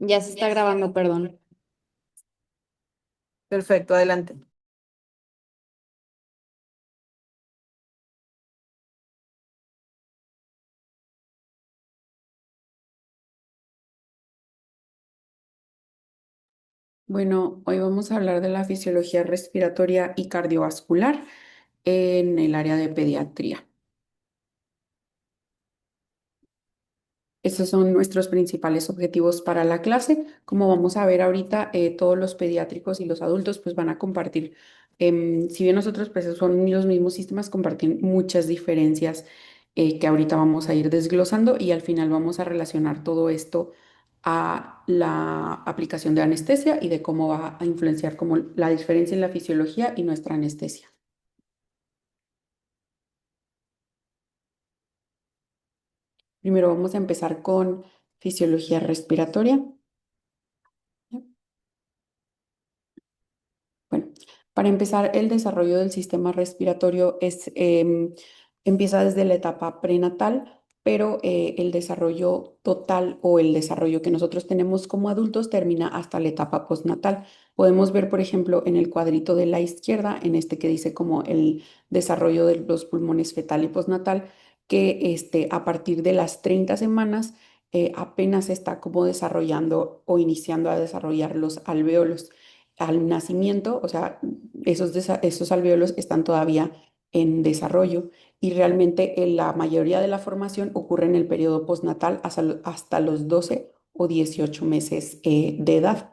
Ya se está grabando, perdón. Perfecto, adelante. Bueno, hoy vamos a hablar de la fisiología respiratoria y cardiovascular en el área de pediatría. Estos son nuestros principales objetivos para la clase. Como vamos a ver ahorita, todos los pediátricos y los adultos pues van a compartir, si bien nosotros pues son los mismos sistemas, comparten muchas diferencias que ahorita vamos a ir desglosando y al final vamos a relacionar todo esto a la aplicación de anestesia y de cómo va a influenciar como la diferencia en la fisiología y nuestra anestesia. Primero vamos a empezar con fisiología respiratoria. Bueno, para empezar, el desarrollo del sistema respiratorio empieza desde la etapa prenatal, pero el desarrollo total o el desarrollo que nosotros tenemos como adultos termina hasta la etapa postnatal. Podemos ver, por ejemplo, en el cuadrito de la izquierda, en este que dice como el desarrollo de los pulmones fetal y postnatal, que a partir de las 30 semanas apenas está como desarrollando o iniciando a desarrollar los alvéolos al nacimiento, o sea, esos alvéolos están todavía en desarrollo y realmente la mayoría de la formación ocurre en el periodo postnatal hasta los 12 o 18 meses de edad.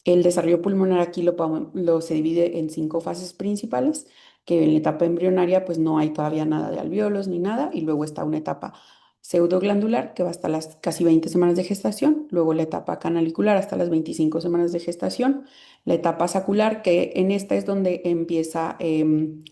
El desarrollo pulmonar aquí lo se divide en cinco fases principales, que en la etapa embrionaria pues no hay todavía nada de alvéolos ni nada, y luego está una etapa pseudoglandular que va hasta las casi 20 semanas de gestación, luego la etapa canalicular hasta las 25 semanas de gestación, la etapa sacular que en esta es donde empieza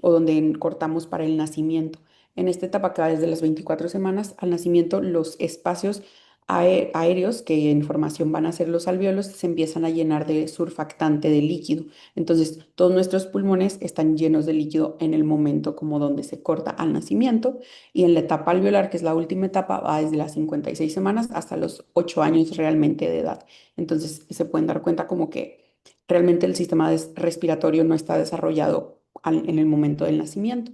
o donde cortamos para el nacimiento. En esta etapa que va desde las 24 semanas al nacimiento, los espacios aéreos que en formación van a ser los alvéolos se empiezan a llenar de surfactante de líquido. Entonces, todos nuestros pulmones están llenos de líquido en el momento como donde se corta al nacimiento y en la etapa alveolar, que es la última etapa, va desde las 56 semanas hasta los 8 años realmente de edad. Entonces, se pueden dar cuenta como que realmente el sistema respiratorio no está desarrollado en el momento del nacimiento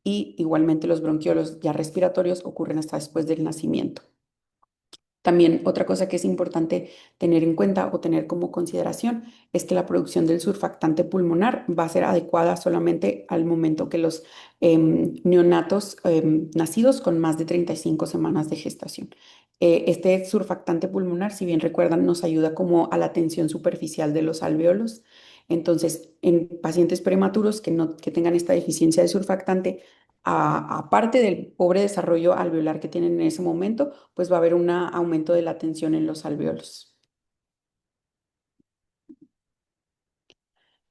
y igualmente los bronquiolos ya respiratorios ocurren hasta después del nacimiento. También otra cosa que es importante tener en cuenta o tener como consideración es que la producción del surfactante pulmonar va a ser adecuada solamente al momento que los neonatos nacidos con más de 35 semanas de gestación. Este surfactante pulmonar, si bien recuerdan, nos ayuda como a la tensión superficial de los alvéolos. Entonces, en pacientes prematuros que tengan esta deficiencia de surfactante, aparte del pobre desarrollo alveolar que tienen en ese momento, pues va a haber un aumento de la tensión en los alvéolos.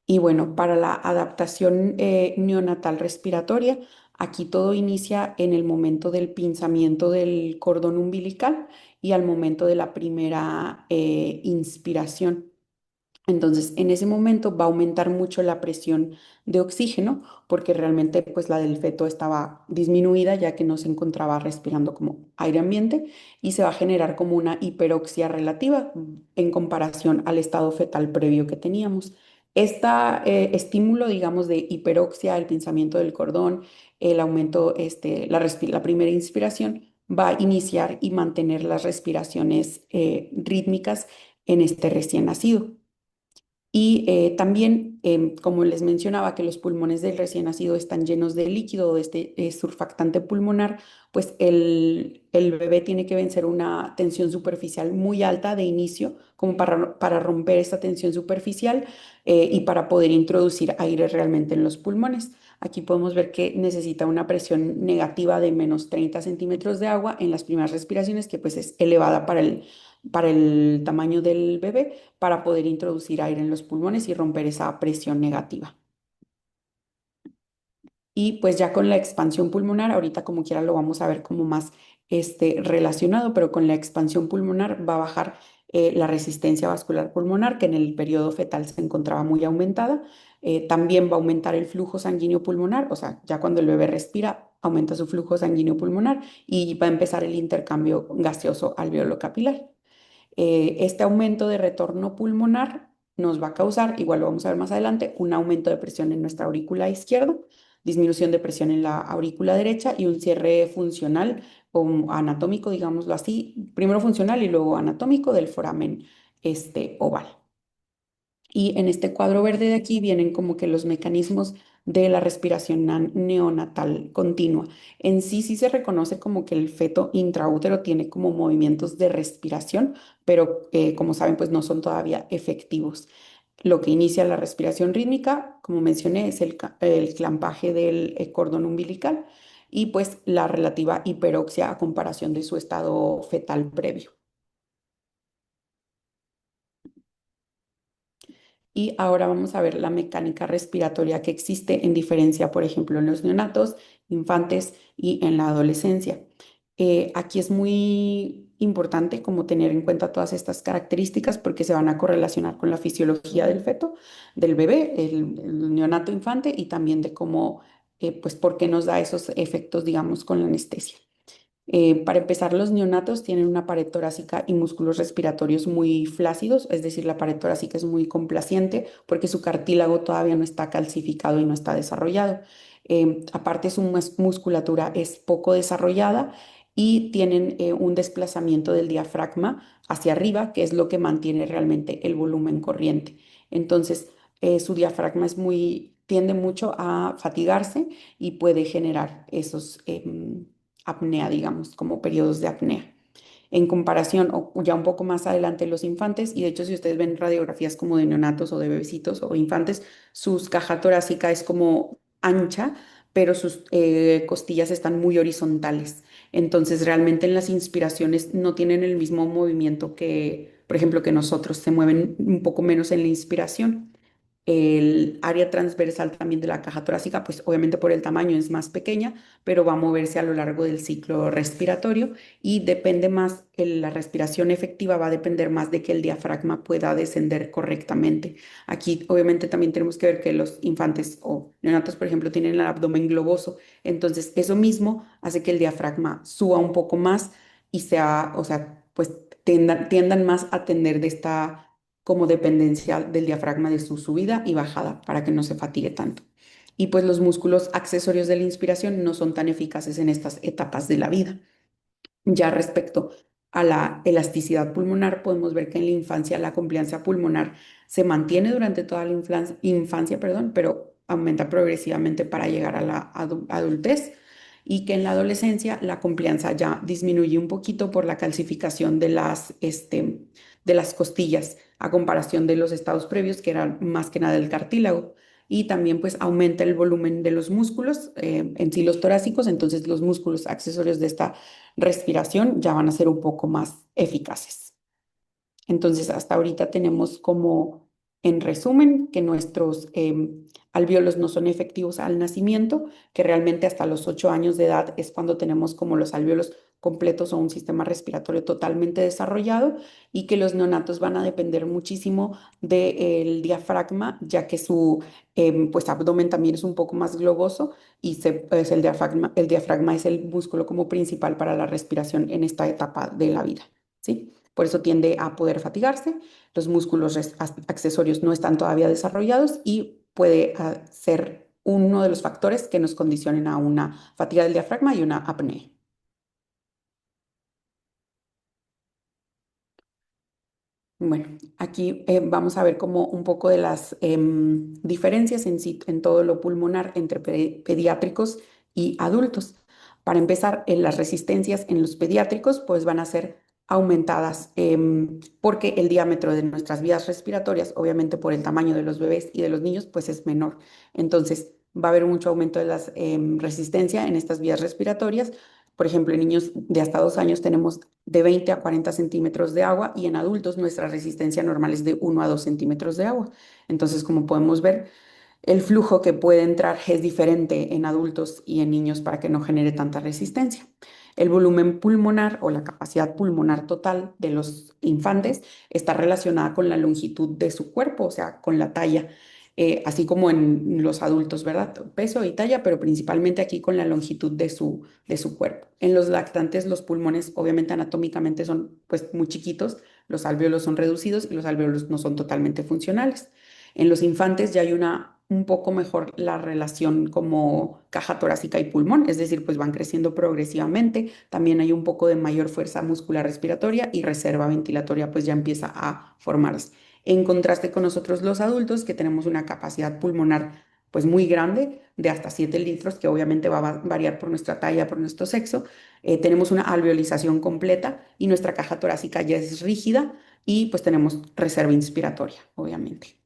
Y bueno, para la adaptación neonatal respiratoria, aquí todo inicia en el momento del pinzamiento del cordón umbilical y al momento de la primera inspiración. Entonces, en ese momento va a aumentar mucho la presión de oxígeno porque realmente pues la del feto estaba disminuida ya que no se encontraba respirando como aire ambiente y se va a generar como una hiperoxia relativa en comparación al estado fetal previo que teníamos. Este estímulo, digamos, de hiperoxia, el pinzamiento del cordón, el aumento, la primera inspiración va a iniciar y mantener las respiraciones rítmicas en este recién nacido. Y también, como les mencionaba, que los pulmones del recién nacido están llenos de líquido, de este surfactante pulmonar, pues el bebé tiene que vencer una tensión superficial muy alta de inicio, como para romper esta tensión superficial y para poder introducir aire realmente en los pulmones. Aquí podemos ver que necesita una presión negativa de menos 30 centímetros de agua en las primeras respiraciones, que pues es elevada para el tamaño del bebé para poder introducir aire en los pulmones y romper esa presión negativa. Y pues ya con la expansión pulmonar, ahorita como quiera lo vamos a ver como más relacionado, pero con la expansión pulmonar va a bajar la resistencia vascular pulmonar, que en el periodo fetal se encontraba muy aumentada. También va a aumentar el flujo sanguíneo pulmonar, o sea, ya cuando el bebé respira, aumenta su flujo sanguíneo pulmonar y va a empezar el intercambio gaseoso alveolo capilar. Este aumento de retorno pulmonar nos va a causar, igual lo vamos a ver más adelante, un aumento de presión en nuestra aurícula izquierda, disminución de presión en la aurícula derecha y un cierre funcional o anatómico, digámoslo así, primero funcional y luego anatómico del foramen oval. Y en este cuadro verde de aquí vienen como que los mecanismos de la respiración neonatal continua. En sí sí se reconoce como que el feto intraútero tiene como movimientos de respiración, pero como saben, pues no son todavía efectivos. Lo que inicia la respiración rítmica, como mencioné, es el clampaje del cordón umbilical y pues la relativa hiperoxia a comparación de su estado fetal previo. Y ahora vamos a ver la mecánica respiratoria que existe en diferencia, por ejemplo, en los neonatos, infantes y en la adolescencia. Aquí es muy importante como tener en cuenta todas estas características porque se van a correlacionar con la fisiología del feto, del bebé, el neonato infante y también de cómo, pues, por qué nos da esos efectos, digamos, con la anestesia. Para empezar, los neonatos tienen una pared torácica y músculos respiratorios muy flácidos, es decir, la pared torácica es muy complaciente porque su cartílago todavía no está calcificado y no está desarrollado. Aparte, su musculatura es poco desarrollada y tienen un desplazamiento del diafragma hacia arriba, que es lo que mantiene realmente el volumen corriente. Entonces, su diafragma tiende mucho a fatigarse y puede generar esos apnea, digamos, como periodos de apnea. En comparación, o ya un poco más adelante, los infantes, y de hecho si ustedes ven radiografías como de neonatos o de bebecitos o infantes, sus caja torácica es como ancha, pero sus costillas están muy horizontales. Entonces realmente en las inspiraciones no tienen el mismo movimiento que, por ejemplo, que nosotros, se mueven un poco menos en la inspiración. El área transversal también de la caja torácica, pues obviamente por el tamaño es más pequeña, pero va a moverse a lo largo del ciclo respiratorio y depende más, la respiración efectiva va a depender más de que el diafragma pueda descender correctamente. Aquí obviamente también tenemos que ver que los infantes o neonatos, por ejemplo, tienen el abdomen globoso, entonces eso mismo hace que el diafragma suba un poco más y sea, o sea, pues tiendan más a tener de esta como dependencia del diafragma de su subida y bajada para que no se fatigue tanto. Y pues los músculos accesorios de la inspiración no son tan eficaces en estas etapas de la vida. Ya respecto a la elasticidad pulmonar, podemos ver que en la infancia la compliancia pulmonar se mantiene durante toda la infancia, perdón, pero aumenta progresivamente para llegar a la adultez y que en la adolescencia la complianza ya disminuye un poquito por la calcificación de las costillas a comparación de los estados previos que eran más que nada el cartílago y también pues aumenta el volumen de los músculos, en sí los torácicos, entonces los músculos accesorios de esta respiración ya van a ser un poco más eficaces. Entonces, hasta ahorita tenemos como, en resumen, que nuestros alvéolos no son efectivos al nacimiento, que realmente hasta los 8 años de edad es cuando tenemos como los alvéolos completos o un sistema respiratorio totalmente desarrollado y que los neonatos van a depender muchísimo del diafragma, ya que su pues, abdomen también es un poco más globoso y pues, el diafragma es el músculo como principal para la respiración en esta etapa de la vida, ¿sí? Por eso tiende a poder fatigarse, los músculos accesorios no están todavía desarrollados y puede ser uno de los factores que nos condicionen a una fatiga del diafragma y una apnea. Bueno, aquí vamos a ver como un poco de las diferencias en sí, en todo lo pulmonar entre pediátricos y adultos. Para empezar, las resistencias en los pediátricos pues van a ser aumentadas porque el diámetro de nuestras vías respiratorias, obviamente por el tamaño de los bebés y de los niños, pues es menor. Entonces va a haber mucho aumento de la resistencia en estas vías respiratorias. Por ejemplo, en niños de hasta 2 años tenemos de 20 a 40 centímetros de agua y en adultos nuestra resistencia normal es de 1 a 2 centímetros de agua. Entonces, como podemos ver, el flujo que puede entrar es diferente en adultos y en niños para que no genere tanta resistencia. El volumen pulmonar o la capacidad pulmonar total de los infantes está relacionada con la longitud de su cuerpo, o sea, con la talla. así como en los adultos, ¿verdad? Peso y talla, pero principalmente aquí con la longitud de su cuerpo. En los lactantes, los pulmones obviamente anatómicamente son pues muy chiquitos, los alvéolos son reducidos y los alvéolos no son totalmente funcionales. En los infantes ya hay un poco mejor la relación como caja torácica y pulmón, es decir, pues van creciendo progresivamente. También hay un poco de mayor fuerza muscular respiratoria y reserva ventilatoria pues ya empieza a formarse. En contraste con nosotros los adultos que tenemos una capacidad pulmonar pues muy grande, de hasta 7 litros, que obviamente va a variar por nuestra talla, por nuestro sexo. Tenemos una alveolización completa y nuestra caja torácica ya es rígida y pues tenemos reserva inspiratoria, obviamente.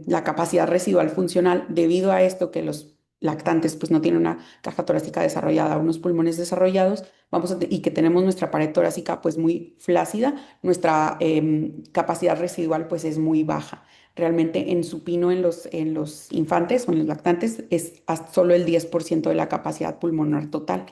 La capacidad residual funcional, debido a esto que los lactantes pues no tienen una caja torácica desarrollada, unos pulmones desarrollados, y que tenemos nuestra pared torácica pues muy flácida, nuestra capacidad residual pues es muy baja. Realmente en supino en los infantes o en los lactantes es hasta solo el 10% de la capacidad pulmonar total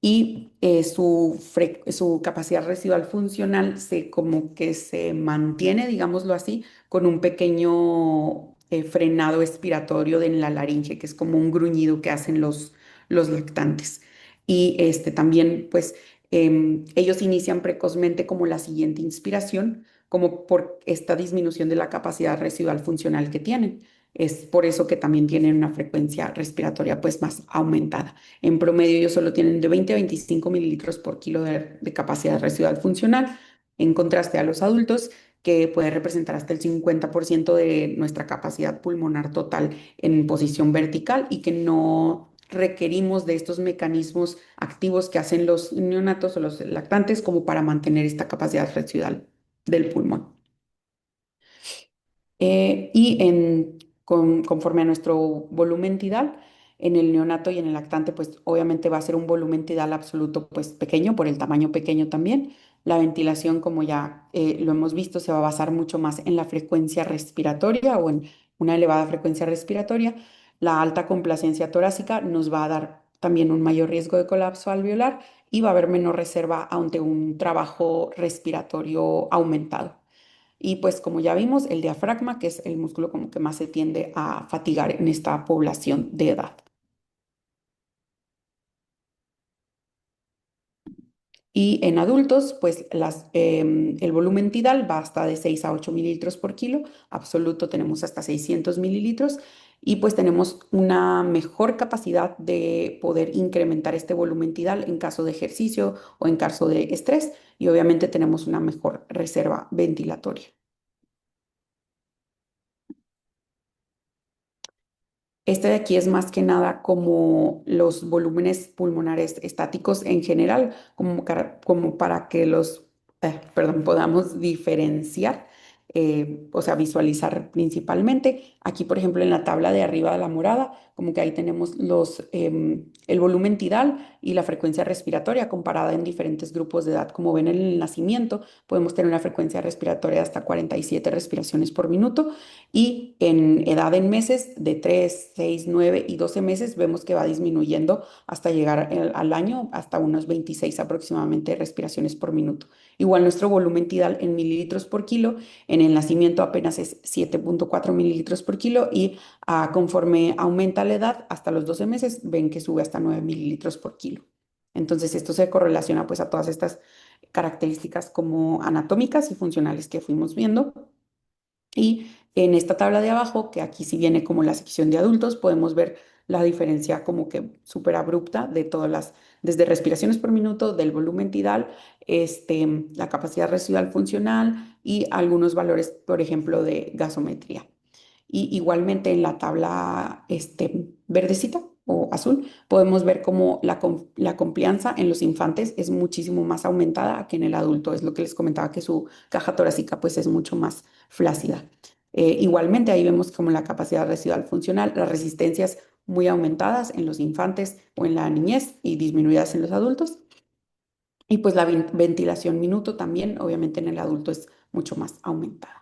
y su capacidad residual funcional como que se mantiene, digámoslo así, con un pequeño frenado expiratorio en la laringe, que es como un gruñido que hacen los lactantes. Y también, pues, ellos inician precozmente como la siguiente inspiración, como por esta disminución de la capacidad residual funcional que tienen. Es por eso que también tienen una frecuencia respiratoria pues más aumentada. En promedio, ellos solo tienen de 20 a 25 mililitros por kilo de capacidad residual funcional, en contraste a los adultos, que puede representar hasta el 50% de nuestra capacidad pulmonar total en posición vertical y que no requerimos de estos mecanismos activos que hacen los neonatos o los lactantes como para mantener esta capacidad residual del pulmón. Conforme a nuestro volumen tidal, en el neonato y en el lactante, pues obviamente va a ser un volumen tidal absoluto, pues pequeño, por el tamaño pequeño también. La ventilación, como ya lo hemos visto, se va a basar mucho más en la frecuencia respiratoria o en una elevada frecuencia respiratoria. La alta complacencia torácica nos va a dar también un mayor riesgo de colapso alveolar y va a haber menor reserva ante un trabajo respiratorio aumentado. Y pues como ya vimos, el diafragma, que es el músculo como que más se tiende a fatigar en esta población de edad. Y en adultos, pues el volumen tidal va hasta de 6 a 8 mililitros por kilo, absoluto tenemos hasta 600 mililitros y pues tenemos una mejor capacidad de poder incrementar este volumen tidal en caso de ejercicio o en caso de estrés y obviamente tenemos una mejor reserva ventilatoria. Este de aquí es más que nada como los volúmenes pulmonares estáticos en general, como para que perdón, podamos diferenciar, o sea, visualizar principalmente. Aquí, por ejemplo, en la tabla de arriba de la morada, como que ahí tenemos el volumen tidal y la frecuencia respiratoria comparada en diferentes grupos de edad. Como ven en el nacimiento, podemos tener una frecuencia respiratoria de hasta 47 respiraciones por minuto y en edad en meses de 3, 6, 9 y 12 meses vemos que va disminuyendo hasta llegar al año hasta unos 26 aproximadamente respiraciones por minuto. Igual nuestro volumen tidal en mililitros por kilo en el nacimiento apenas es 7,4 mililitros por kilo y conforme aumenta la edad hasta los 12 meses ven que sube hasta 9 mililitros por kilo. Entonces esto se correlaciona pues a todas estas características como anatómicas y funcionales que fuimos viendo. Y en esta tabla de abajo, que aquí sí viene como la sección de adultos, podemos ver la diferencia como que súper abrupta de desde respiraciones por minuto, del volumen tidal, la capacidad residual funcional y algunos valores, por ejemplo, de gasometría. Y igualmente en la tabla verdecita o azul, podemos ver cómo la complianza en los infantes es muchísimo más aumentada que en el adulto. Es lo que les comentaba que su caja torácica pues es mucho más flácida. Igualmente ahí vemos como la capacidad residual funcional, las resistencias muy aumentadas en los infantes o en la niñez y disminuidas en los adultos. Y pues la ventilación minuto también, obviamente en el adulto es mucho más aumentada.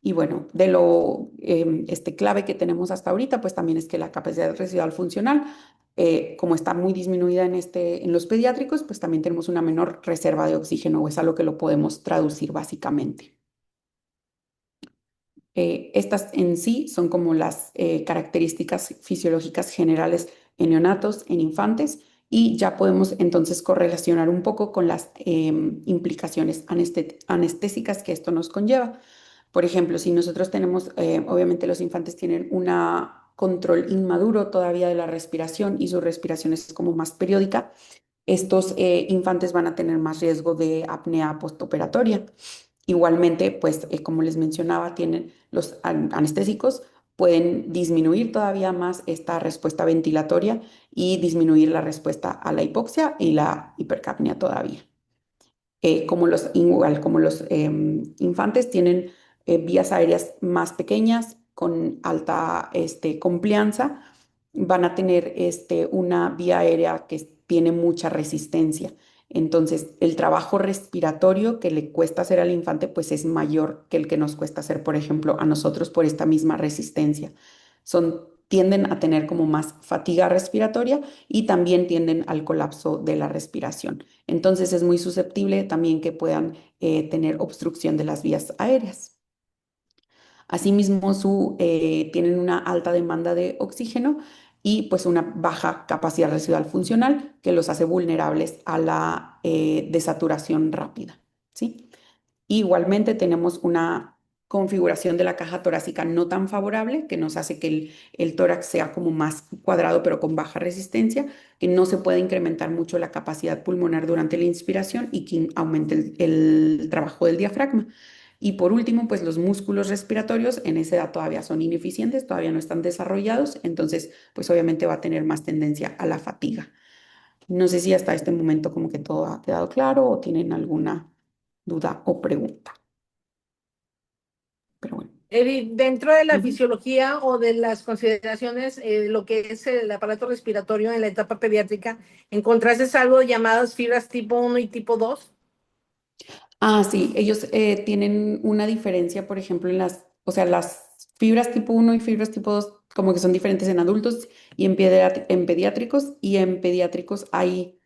Y bueno, de lo clave que tenemos hasta ahorita, pues también es que la capacidad residual funcional, como está muy disminuida en los pediátricos, pues también tenemos una menor reserva de oxígeno, o es algo que lo podemos traducir básicamente. Estas en sí son como las características fisiológicas generales en neonatos, en infantes, y ya podemos entonces correlacionar un poco con las implicaciones anestésicas que esto nos conlleva. Por ejemplo, si nosotros tenemos, obviamente los infantes tienen un control inmaduro todavía de la respiración y su respiración es como más periódica, estos infantes van a tener más riesgo de apnea postoperatoria. Igualmente, pues como les mencionaba, tienen los anestésicos, pueden disminuir todavía más esta respuesta ventilatoria y disminuir la respuesta a la hipoxia y la hipercapnia todavía. Igual como los infantes tienen vías aéreas más pequeñas con alta complianza, van a tener una vía aérea que tiene mucha resistencia. Entonces, el trabajo respiratorio que le cuesta hacer al infante, pues es mayor que el que nos cuesta hacer, por ejemplo, a nosotros por esta misma resistencia. Tienden a tener como más fatiga respiratoria y también tienden al colapso de la respiración. Entonces es muy susceptible también que puedan tener obstrucción de las vías aéreas. Asimismo, tienen una alta demanda de oxígeno y pues una baja capacidad residual funcional que los hace vulnerables a la desaturación rápida, ¿sí? Igualmente tenemos una configuración de la caja torácica no tan favorable que nos hace que el tórax sea como más cuadrado pero con baja resistencia, que no se puede incrementar mucho la capacidad pulmonar durante la inspiración y que aumente el trabajo del diafragma. Y por último, pues los músculos respiratorios en esa edad todavía son ineficientes, todavía no están desarrollados, entonces pues obviamente va a tener más tendencia a la fatiga. No sé si hasta este momento como que todo ha quedado claro o tienen alguna duda o pregunta, pero bueno. Edith, dentro de la Ujú. fisiología o de las consideraciones, lo que es el aparato respiratorio en la etapa pediátrica, ¿encontraste algo llamadas fibras tipo uno y tipo 2? Ah, sí, ellos tienen una diferencia, por ejemplo, o sea, las fibras tipo uno y fibras tipo 2 como que son diferentes en adultos y en pediátricos, y en pediátricos hay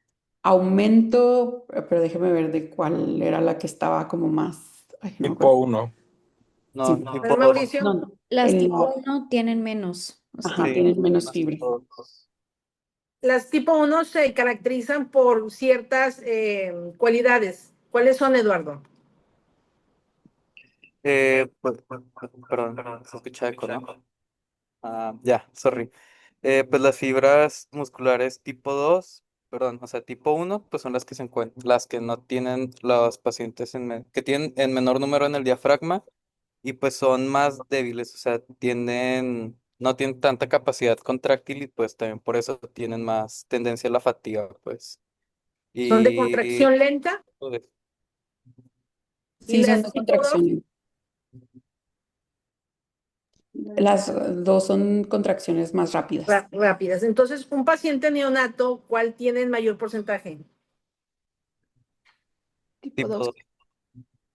aumento, pero déjeme ver de cuál era la que estaba como más, ay, no me Tipo acuerdo. uno. Sí, No, ¿Verdad, tipo 2. Mauricio? no, no, Las tipo 1 tienen menos, o sea, ajá, tienen Sí, tienen menos más fibras. tipo 2. Las tipo uno se caracterizan por ciertas cualidades. ¿Cuáles son, Eduardo? Perdón, se escucha eco, ¿no? Ya, sorry. Pues las fibras musculares tipo 2, perdón, o sea, tipo uno, pues son las que se encuentran, las que no tienen los pacientes que tienen en menor número en el diafragma y pues son más débiles, o sea, no tienen tanta capacidad contráctil y pues también por eso tienen más tendencia a la fatiga, pues. ¿Son de Y contracción lenta? pues, ¿Y Sí, son las de tipo 2? contracción. Las dos son contracciones más rápidas. Rápidas. Entonces, un paciente neonato, ¿cuál tiene el mayor porcentaje? tipo tipo 2. 2.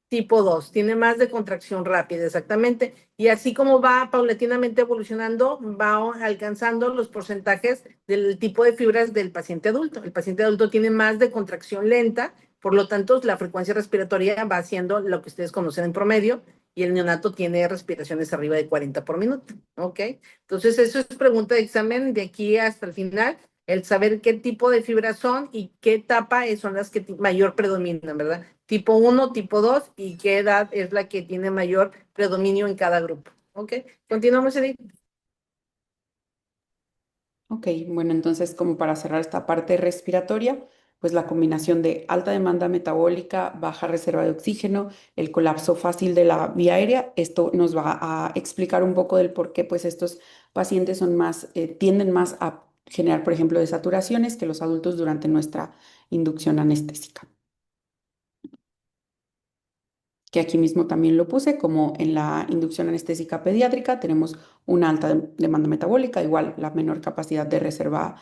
Tipo 2 tiene más de contracción rápida, exactamente. Y así como va paulatinamente evolucionando, va alcanzando los porcentajes del tipo de fibras del paciente adulto. El paciente adulto tiene más de contracción lenta, por lo tanto, la frecuencia respiratoria va haciendo lo que ustedes conocen en promedio, y el neonato tiene respiraciones arriba de 40 por minuto. ¿Ok? Entonces, eso es pregunta de examen de aquí hasta el final, el saber qué tipo de fibras son y qué etapa son las que mayor predominan, ¿verdad? Tipo uno, tipo 2 y qué edad es la que tiene mayor predominio en cada grupo. ¿Ok? Continuamos, Edith. Ok, bueno, entonces como para cerrar esta parte respiratoria, pues la combinación de alta demanda metabólica, baja reserva de oxígeno, el colapso fácil de la vía aérea, esto nos va a explicar un poco del por qué pues estos pacientes tienden más a generar, por ejemplo, desaturaciones que los adultos durante nuestra inducción anestésica. Que aquí mismo también lo puse, como en la inducción anestésica pediátrica tenemos una alta demanda metabólica, igual la menor capacidad de reserva,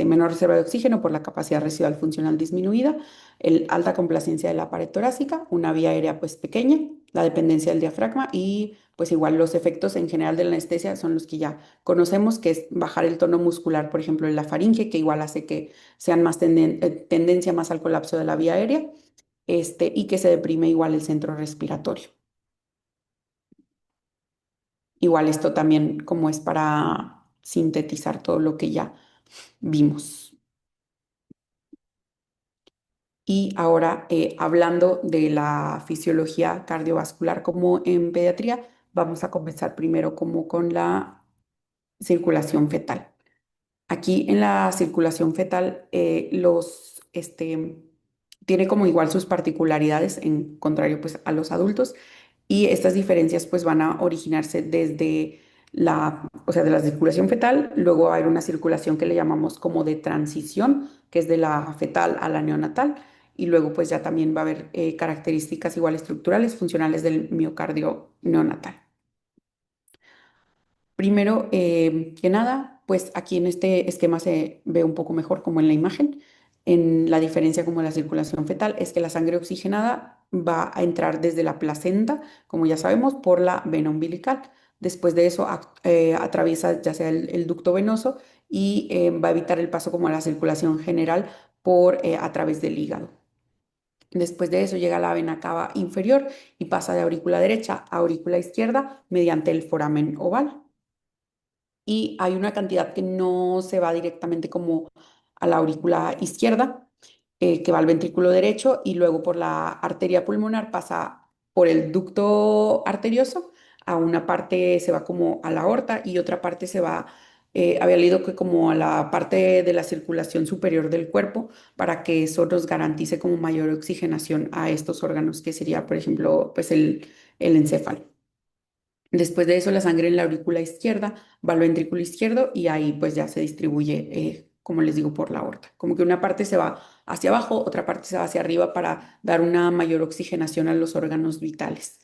menor reserva de oxígeno por la capacidad residual funcional disminuida, el alta complacencia de la pared torácica, una vía aérea pues pequeña la dependencia del diafragma y pues igual los efectos en general de la anestesia son los que ya conocemos, que es bajar el tono muscular, por ejemplo, en la faringe, que igual hace que sean más tendencia más al colapso de la vía aérea, y que se deprime igual el centro respiratorio. Igual esto también como es para sintetizar todo lo que ya vimos. Y ahora, hablando de la fisiología cardiovascular como en pediatría, vamos a comenzar primero como con la circulación fetal. Aquí en la circulación fetal, tiene como igual sus particularidades, en contrario pues a los adultos, y estas diferencias pues van a originarse desde o sea, de la circulación fetal, luego va a haber una circulación que le llamamos como de transición, que es de la fetal a la neonatal, y luego pues ya también va a haber características igual estructurales, funcionales del miocardio neonatal. Primero que nada, pues aquí en este esquema se ve un poco mejor como en la imagen. En la diferencia como la circulación fetal es que la sangre oxigenada va a entrar desde la placenta, como ya sabemos, por la vena umbilical. Después de eso atraviesa ya sea el ducto venoso y va a evitar el paso como a la circulación general a través del hígado. Después de eso llega a la vena cava inferior y pasa de aurícula derecha a aurícula izquierda mediante el foramen oval y hay una cantidad que no se va directamente como a la aurícula izquierda, que va al ventrículo derecho y luego por la arteria pulmonar pasa por el ducto arterioso, a una parte se va como a la aorta y otra parte se va, había leído que como a la parte de la circulación superior del cuerpo para que eso nos garantice como mayor oxigenación a estos órganos, que sería, por ejemplo, pues el encéfalo. Después de eso, la sangre en la aurícula izquierda va al ventrículo izquierdo y ahí pues ya se distribuye, como les digo, por la aorta. Como que una parte se va hacia abajo, otra parte se va hacia arriba para dar una mayor oxigenación a los órganos vitales.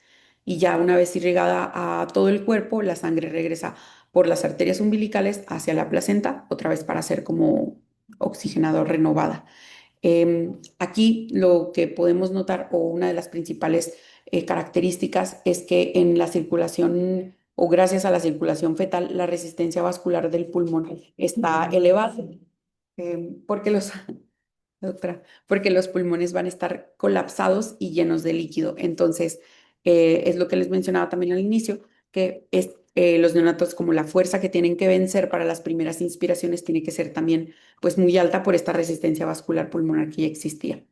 Y ya una vez irrigada a todo el cuerpo, la sangre regresa por las arterias umbilicales hacia la placenta, otra vez para ser como oxigenado renovada. Aquí lo que podemos notar, o una de las principales características, es que en la circulación o gracias a la circulación fetal, la resistencia vascular del pulmón está elevada, porque porque los pulmones van a estar colapsados y llenos de líquido. Entonces, es lo que les mencionaba también al inicio, que los neonatos, como la fuerza que tienen que vencer para las primeras inspiraciones, tiene que ser también pues muy alta por esta resistencia vascular pulmonar que ya existía.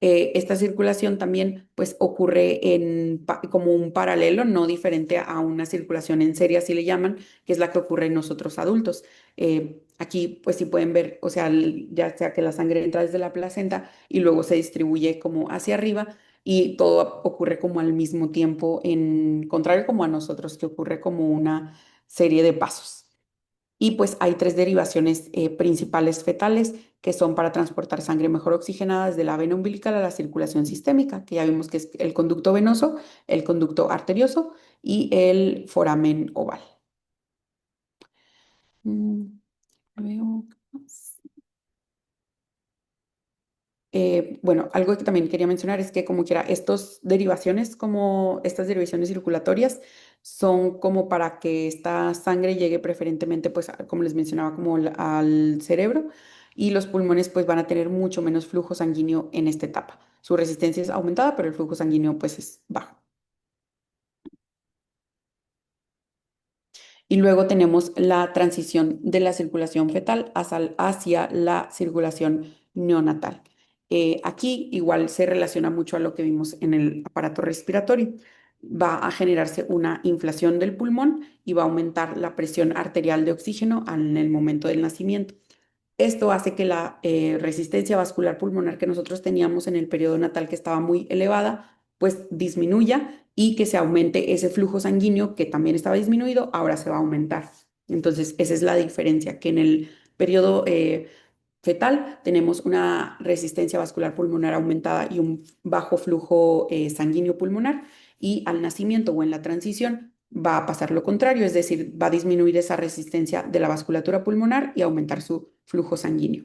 Esta circulación también pues ocurre como un paralelo, no diferente a una circulación en serie, así le llaman, que es la que ocurre en nosotros adultos. Aquí pues sí pueden ver, o sea, ya sea que la sangre entra desde la placenta y luego se distribuye como hacia arriba y todo ocurre como al mismo tiempo, en contrario como a nosotros, que ocurre como una serie de pasos. Y pues hay tres derivaciones principales fetales que son para transportar sangre mejor oxigenada desde la vena umbilical a la circulación sistémica, que ya vimos que es el conducto venoso, el conducto arterioso y el foramen oval. Veo qué más. Bueno, algo que también quería mencionar es que como quiera, estas derivaciones circulatorias son como para que esta sangre llegue preferentemente, pues, como les mencionaba, como al cerebro y los pulmones pues van a tener mucho menos flujo sanguíneo en esta etapa. Su resistencia es aumentada, pero el flujo sanguíneo pues es bajo. Y luego tenemos la transición de la circulación fetal hacia la circulación neonatal. Aquí igual se relaciona mucho a lo que vimos en el aparato respiratorio. Va a generarse una inflación del pulmón y va a aumentar la presión arterial de oxígeno en el momento del nacimiento. Esto hace que la resistencia vascular pulmonar que nosotros teníamos en el periodo natal, que estaba muy elevada, pues disminuya y que se aumente ese flujo sanguíneo que también estaba disminuido, ahora se va a aumentar. Entonces, esa es la diferencia, que en el periodo fetal tenemos una resistencia vascular pulmonar aumentada y un bajo flujo sanguíneo pulmonar, y al nacimiento o en la transición va a pasar lo contrario, es decir, va a disminuir esa resistencia de la vasculatura pulmonar y aumentar su flujo sanguíneo.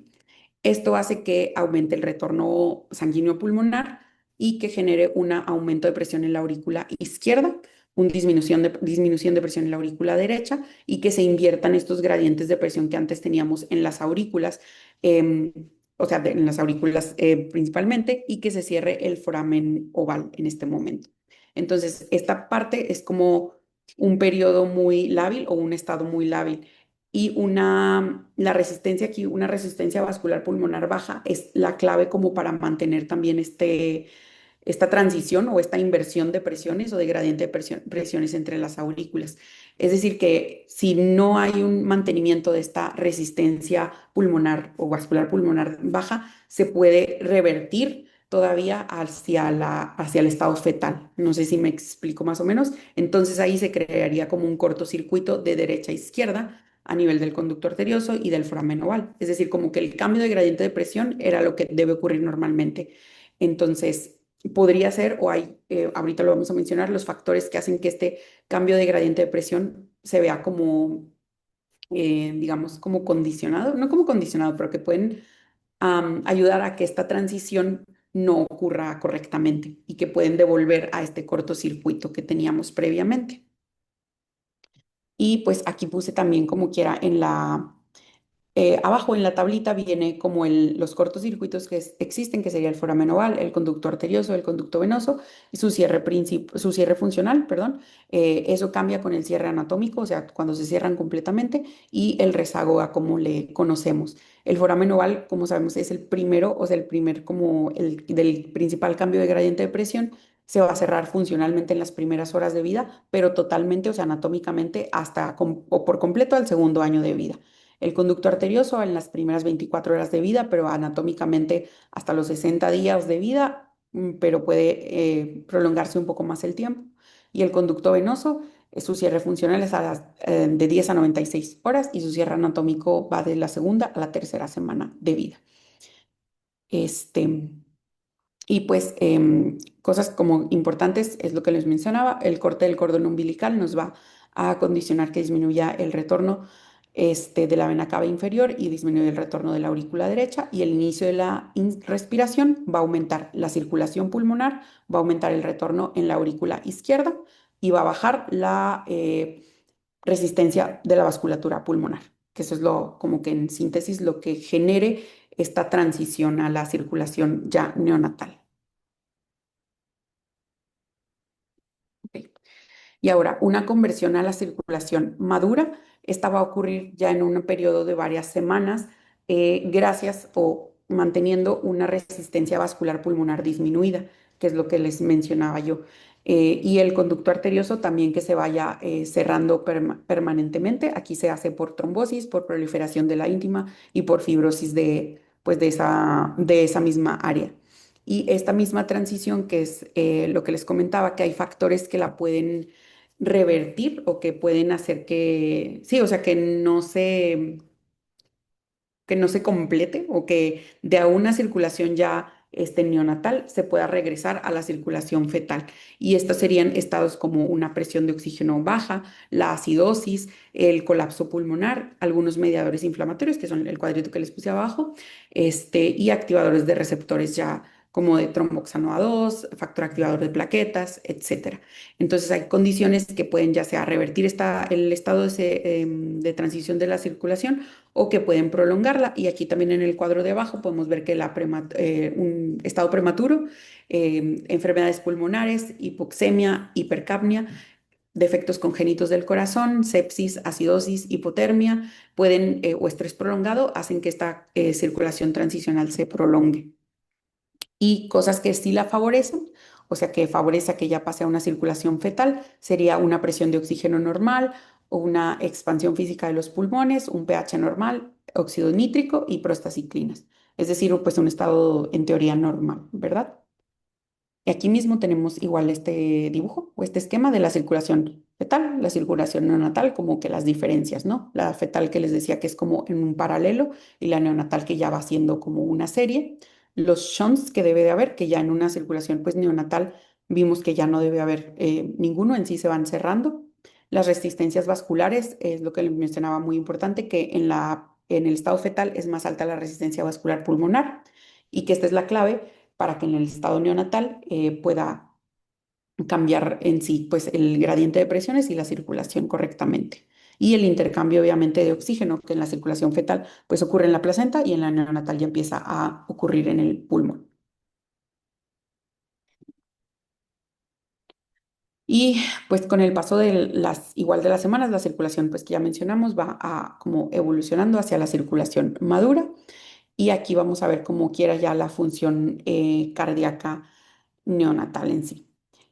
Esto hace que aumente el retorno sanguíneo pulmonar y que genere un aumento de presión en la aurícula izquierda, una disminución de presión en la aurícula derecha y que se inviertan estos gradientes de presión que antes teníamos en las aurículas, em, o sea, en las aurículas principalmente, y que se cierre el foramen oval en este momento. Entonces, esta parte es como un periodo muy lábil o un estado muy lábil. Y la resistencia aquí, una resistencia vascular pulmonar baja es la clave como para mantener también esta transición o esta inversión de presiones o de gradiente de presiones entre las aurículas. Es decir, que si no hay un mantenimiento de esta resistencia pulmonar o vascular pulmonar baja, se puede revertir todavía hacia el estado fetal. No sé si me explico más o menos. Entonces ahí se crearía como un cortocircuito de derecha a izquierda a nivel del conducto arterioso y del foramen oval. Es decir, como que el cambio de gradiente de presión era lo que debe ocurrir normalmente. Entonces, podría ser, o hay, ahorita lo vamos a mencionar, los factores que hacen que este cambio de gradiente de presión se vea como, digamos, como condicionado, no como condicionado, pero que pueden ayudar a que esta transición no ocurra correctamente y que pueden devolver a este cortocircuito que teníamos previamente. Y pues aquí puse también como quiera abajo en la tablita viene como los cortocircuitos que existen, que sería el foramen oval, el conducto arterioso, el conducto venoso y su cierre funcional, perdón. Eso cambia con el cierre anatómico, o sea, cuando se cierran completamente, y el rezago a como le conocemos. El foramen oval, como sabemos, es el primero, o sea, el primer como el del principal cambio de gradiente de presión. Se va a cerrar funcionalmente en las primeras horas de vida, pero totalmente, o sea, anatómicamente, o por completo al segundo año de vida. El conducto arterioso en las primeras 24 horas de vida, pero anatómicamente hasta los 60 días de vida, pero puede prolongarse un poco más el tiempo. Y el conducto venoso, su cierre funcional es de 10 a 96 horas y su cierre anatómico va de la segunda a la tercera semana de vida. Este, y pues cosas como importantes es lo que les mencionaba, el corte del cordón umbilical nos va a condicionar que disminuya el retorno de la vena cava inferior y disminuye el retorno de la aurícula derecha y el inicio de la respiración va a aumentar la circulación pulmonar, va a aumentar el retorno en la aurícula izquierda y va a bajar la resistencia de la vasculatura pulmonar, que eso es como que en síntesis lo que genere esta transición a la circulación ya neonatal. Ok. Y ahora, una conversión a la circulación madura, esta va a ocurrir ya en un periodo de varias semanas, gracias o manteniendo una resistencia vascular pulmonar disminuida, que es lo que les mencionaba yo. Y el conducto arterioso también que se vaya cerrando permanentemente. Aquí se hace por trombosis, por proliferación de la íntima y por fibrosis pues de esa misma área. Y esta misma transición, que es lo que les comentaba, que hay factores que la pueden revertir o que pueden hacer que, sí, o sea, que no se complete o que de a una circulación ya neonatal se pueda regresar a la circulación fetal. Y estos serían estados como una presión de oxígeno baja, la acidosis, el colapso pulmonar, algunos mediadores inflamatorios, que son el cuadrito que les puse abajo, y activadores de receptores ya como de tromboxano A2, factor activador de plaquetas, etcétera. Entonces hay condiciones que pueden ya sea revertir el estado de transición de la circulación o que pueden prolongarla. Y aquí también en el cuadro de abajo podemos ver que un estado prematuro, enfermedades pulmonares, hipoxemia, hipercapnia, defectos congénitos del corazón, sepsis, acidosis, hipotermia, o estrés prolongado, hacen que esta circulación transicional se prolongue. Y cosas que sí la favorecen, o sea, que favorece a que ya pase a una circulación fetal, sería una presión de oxígeno normal, o una expansión física de los pulmones, un pH normal, óxido nítrico y prostaciclinas. Es decir, pues un estado en teoría normal, ¿verdad? Y aquí mismo tenemos igual este dibujo o este esquema de la circulación fetal, la circulación neonatal, como que las diferencias, ¿no? La fetal que les decía que es como en un paralelo y la neonatal que ya va siendo como una serie. Los shunts que debe de haber, que ya en una circulación pues neonatal vimos que ya no debe haber ninguno, en sí se van cerrando. Las resistencias vasculares es lo que les mencionaba muy importante, que en el estado fetal es más alta la resistencia vascular pulmonar y que esta es la clave para que en el estado neonatal pueda cambiar en sí pues el gradiente de presiones y la circulación correctamente. Y el intercambio obviamente de oxígeno, que en la circulación fetal pues ocurre en la placenta y en la neonatal ya empieza a ocurrir en el pulmón. Y pues con el paso de igual de las semanas, la circulación pues que ya mencionamos va a como evolucionando hacia la circulación madura. Y aquí vamos a ver como quiera ya la función cardíaca neonatal en sí.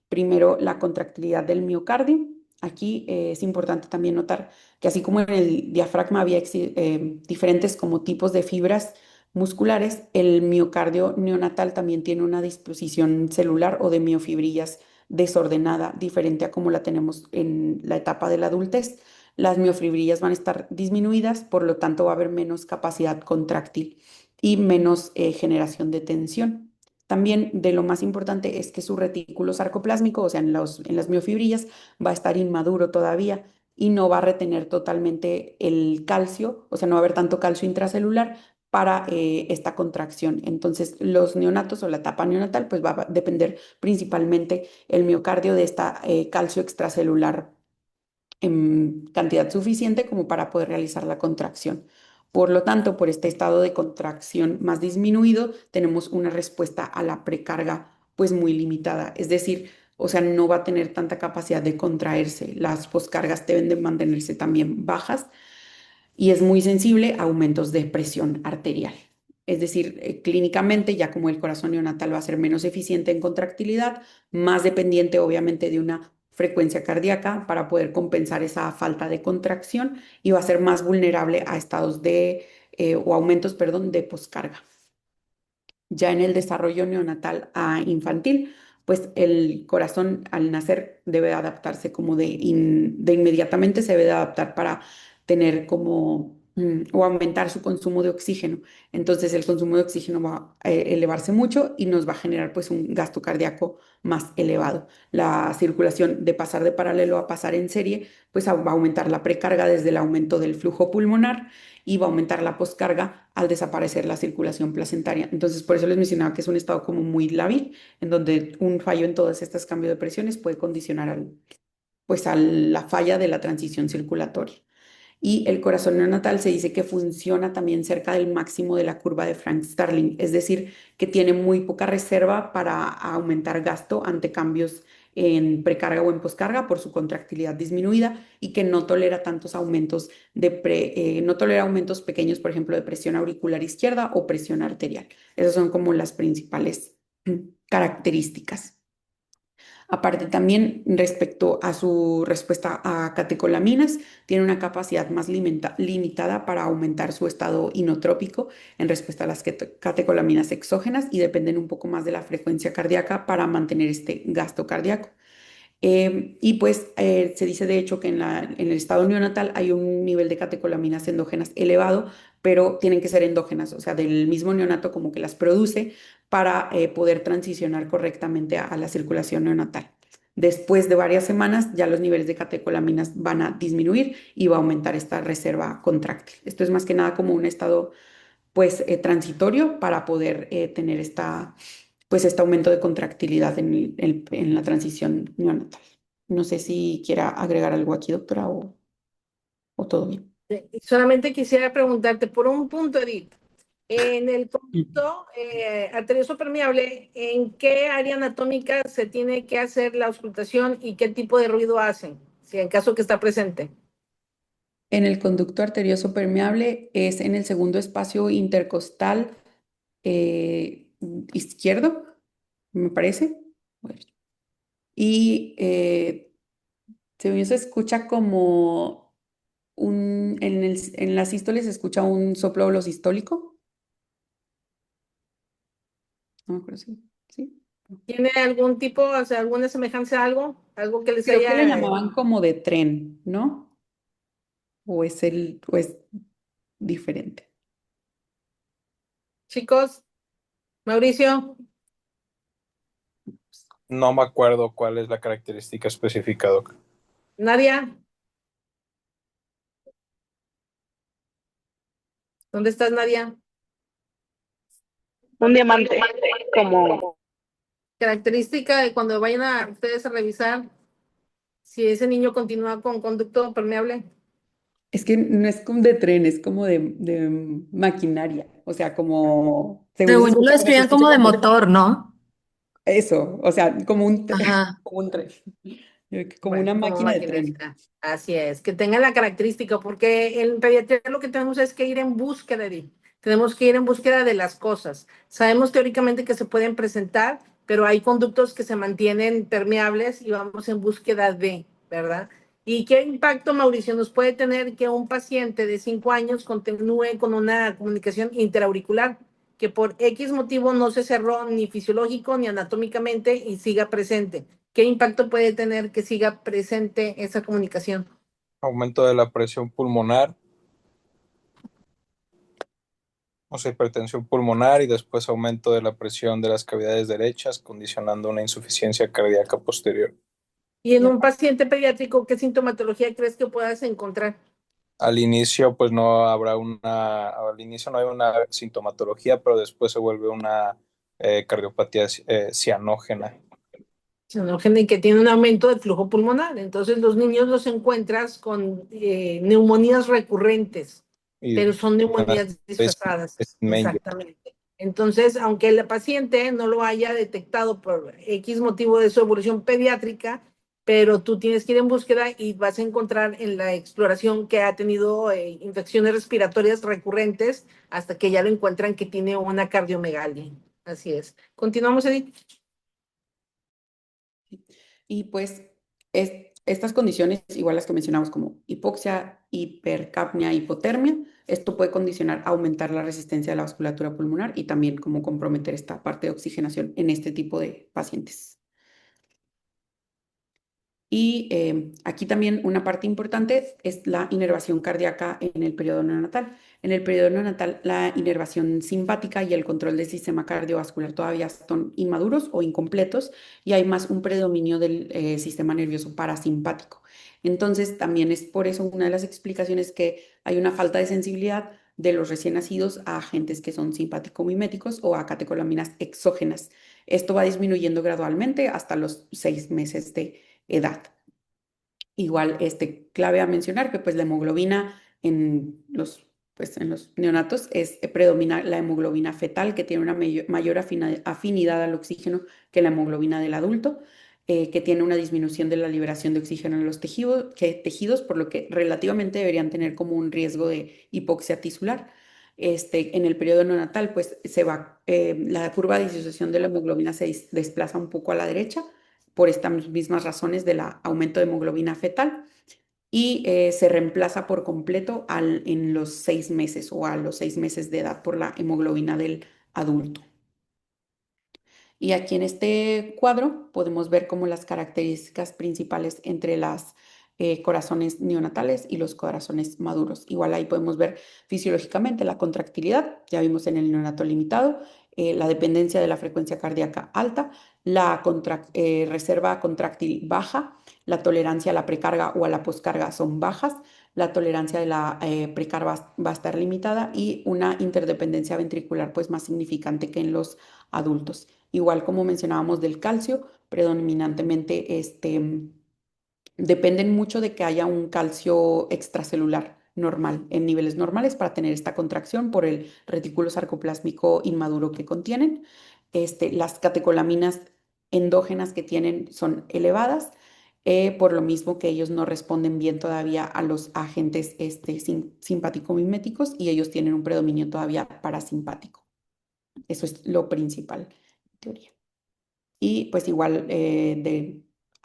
Primero, la contractilidad del miocardio. Aquí es importante también notar que así como en el diafragma había diferentes como tipos de fibras musculares, el miocardio neonatal también tiene una disposición celular o de miofibrillas desordenada, diferente a como la tenemos en la etapa de la adultez. Las miofibrillas van a estar disminuidas, por lo tanto va a haber menos capacidad contráctil y menos generación de tensión. También de lo más importante es que su retículo sarcoplásmico, o sea, en las miofibrillas, va a estar inmaduro todavía y no va a retener totalmente el calcio, o sea, no va a haber tanto calcio intracelular para esta contracción. Entonces, los neonatos o la etapa neonatal, pues va a depender principalmente el miocardio de esta calcio extracelular en cantidad suficiente como para poder realizar la contracción. Por lo tanto, por este estado de contracción más disminuido, tenemos una respuesta a la precarga pues muy limitada, es decir, o sea, no va a tener tanta capacidad de contraerse. Las poscargas deben de mantenerse también bajas y es muy sensible a aumentos de presión arterial. Es decir, clínicamente, ya como el corazón neonatal va a ser menos eficiente en contractilidad, más dependiente obviamente de una frecuencia cardíaca para poder compensar esa falta de contracción y va a ser más vulnerable a estados o aumentos, perdón, de poscarga. Ya en el desarrollo neonatal a infantil, pues el corazón al nacer debe adaptarse como de inmediatamente se debe de adaptar para tener como o aumentar su consumo de oxígeno. Entonces el consumo de oxígeno va a elevarse mucho y nos va a generar pues un gasto cardíaco más elevado. La circulación de pasar de paralelo a pasar en serie, pues va a aumentar la precarga desde el aumento del flujo pulmonar y va a aumentar la poscarga al desaparecer la circulación placentaria. Entonces, por eso les mencionaba que es un estado como muy lábil, en donde un fallo en todas estas cambios de presiones puede condicionar pues a la falla de la transición circulatoria. Y el corazón neonatal se dice que funciona también cerca del máximo de la curva de Frank-Starling, es decir, que tiene muy poca reserva para aumentar gasto ante cambios en precarga o en poscarga por su contractilidad disminuida y que no tolera tantos aumentos no tolera aumentos pequeños, por ejemplo, de presión auricular izquierda o presión arterial. Esas son como las principales características. Aparte también respecto a su respuesta a catecolaminas, tiene una capacidad más limitada para aumentar su estado inotrópico en respuesta a las catecolaminas exógenas y dependen un poco más de la frecuencia cardíaca para mantener este gasto cardíaco. Y pues se dice de hecho que en el estado neonatal hay un nivel de catecolaminas endógenas elevado, pero tienen que ser endógenas, o sea, del mismo neonato como que las produce para poder transicionar correctamente a la circulación neonatal. Después de varias semanas ya los niveles de catecolaminas van a disminuir y va a aumentar esta reserva contráctil. Esto es más que nada como un estado pues transitorio para poder tener pues este aumento de contractilidad en la transición neonatal. No sé si quiera agregar algo aquí, doctora, o todo bien. Solamente quisiera preguntarte por un punto, Edith. En el Mm. conducto arterioso permeable, ¿en qué área anatómica se tiene que hacer la auscultación y qué tipo de ruido hacen, si en caso que está presente? En el conducto arterioso permeable es en el segundo espacio intercostal eh, izquierdo, me parece. A ver. Y según yo se escucha como en la sístole se escucha un soplo sistólico. No me acuerdo si, ¿sí? ¿Tiene algún tipo, o sea, alguna semejanza a algo? ¿Algo que les Creo que le haya... llamaban como de tren, ¿no? O es diferente. chicos? Mauricio, No me acuerdo cuál es la característica específica, Doc. Nadia, ¿dónde estás, Nadia? un diamante, como Característica de cuando vayan a ustedes a revisar si ese niño continúa con conducto permeable. Es que no es como de tren, es como de maquinaria. O sea, como, según se Según yo lo escucha, se describían escucha como de como motor, ¿no? eso, o sea, como un, Ajá. como un tren, como Bueno, una como máquina de tren. maquinista. Así es, que tenga la característica, porque en pediatría lo que tenemos es que ir en búsqueda de, tenemos que ir en búsqueda de las cosas. Sabemos teóricamente que se pueden presentar, pero hay conductos que se mantienen permeables y vamos en búsqueda de, ¿verdad? ¿Y qué impacto, Mauricio, nos puede tener que un paciente de 5 años continúe con una comunicación interauricular que por X motivo no se cerró ni fisiológico ni anatómicamente y siga presente? ¿Qué impacto puede tener que siga presente esa comunicación? Aumento de la presión pulmonar, o sea, hipertensión pulmonar y después aumento de la presión de las cavidades derechas, condicionando una insuficiencia cardíaca posterior. Y en un paciente pediátrico, ¿qué sintomatología crees que puedas encontrar? Al inicio, pues no habrá al inicio no hay una sintomatología, pero después se vuelve una cardiopatía cianógena. Cianógeno y que tiene un aumento del flujo pulmonar. Entonces, los niños los encuentras con neumonías recurrentes, Y pero son neumonías disfrazadas. Menger. Exactamente. Entonces, aunque el paciente no lo haya detectado por X motivo de su evolución pediátrica, pero tú tienes que ir en búsqueda y vas a encontrar en la exploración que ha tenido infecciones respiratorias recurrentes hasta que ya lo encuentran que tiene una cardiomegalia. Así es. Continuamos, Edith. Y pues estas condiciones, igual las que mencionamos como hipoxia, hipercapnia, hipotermia, esto puede condicionar aumentar la resistencia de la vasculatura pulmonar y también como comprometer esta parte de oxigenación en este tipo de pacientes. Y aquí también una parte importante es la inervación cardíaca en el periodo neonatal. En el periodo neonatal, la inervación simpática y el control del sistema cardiovascular todavía son inmaduros o incompletos y hay más un predominio del sistema nervioso parasimpático. Entonces, también es por eso una de las explicaciones que hay una falta de sensibilidad de los recién nacidos a agentes que son simpático-miméticos o a catecolaminas exógenas. Esto va disminuyendo gradualmente hasta los 6 meses de edad. Igual, clave a mencionar que pues la hemoglobina en los neonatos predomina la hemoglobina fetal, que tiene una mayor afinidad al oxígeno que la hemoglobina del adulto, que tiene una disminución de la liberación de oxígeno en los tejidos, por lo que relativamente deberían tener como un riesgo de hipoxia tisular. En el periodo neonatal, pues la curva de disociación de la hemoglobina se desplaza un poco a la derecha por estas mismas razones del aumento de hemoglobina fetal y se reemplaza por completo en los 6 meses o a los 6 meses de edad por la hemoglobina del adulto. Y aquí en este cuadro podemos ver como las características principales entre las corazones neonatales y los corazones maduros. Igual ahí podemos ver fisiológicamente la contractilidad, ya vimos en el neonato limitado, la dependencia de la frecuencia cardíaca alta, la reserva contráctil baja, la tolerancia a la precarga o a la poscarga son bajas, la tolerancia de la precarga va a estar limitada y una interdependencia ventricular pues más significante que en los adultos. Igual como mencionábamos del calcio, predominantemente dependen mucho de que haya un calcio extracelular normal, en niveles normales para tener esta contracción por el retículo sarcoplásmico inmaduro que contienen. Las catecolaminas endógenas que tienen son elevadas, por lo mismo que ellos no responden bien todavía a los agentes simpático-miméticos y ellos tienen un predominio todavía parasimpático. Eso es lo principal, en teoría. Y pues igual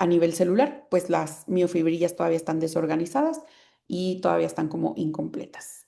a nivel celular, pues las miofibrillas todavía están desorganizadas y todavía están como incompletas.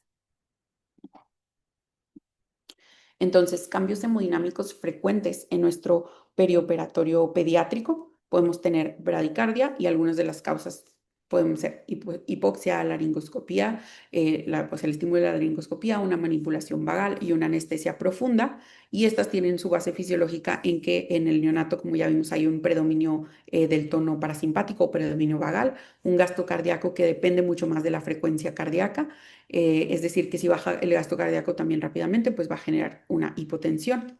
Entonces, cambios hemodinámicos frecuentes en nuestro perioperatorio pediátrico. Podemos tener bradicardia y algunas de las causas pueden ser hipoxia, laringoscopía, pues el estímulo de la laringoscopía, una manipulación vagal y una anestesia profunda. Y estas tienen su base fisiológica en que en el neonato, como ya vimos, hay un predominio del tono parasimpático o predominio vagal, un gasto cardíaco que depende mucho más de la frecuencia cardíaca. Es decir, que si baja el gasto cardíaco también rápidamente, pues va a generar una hipotensión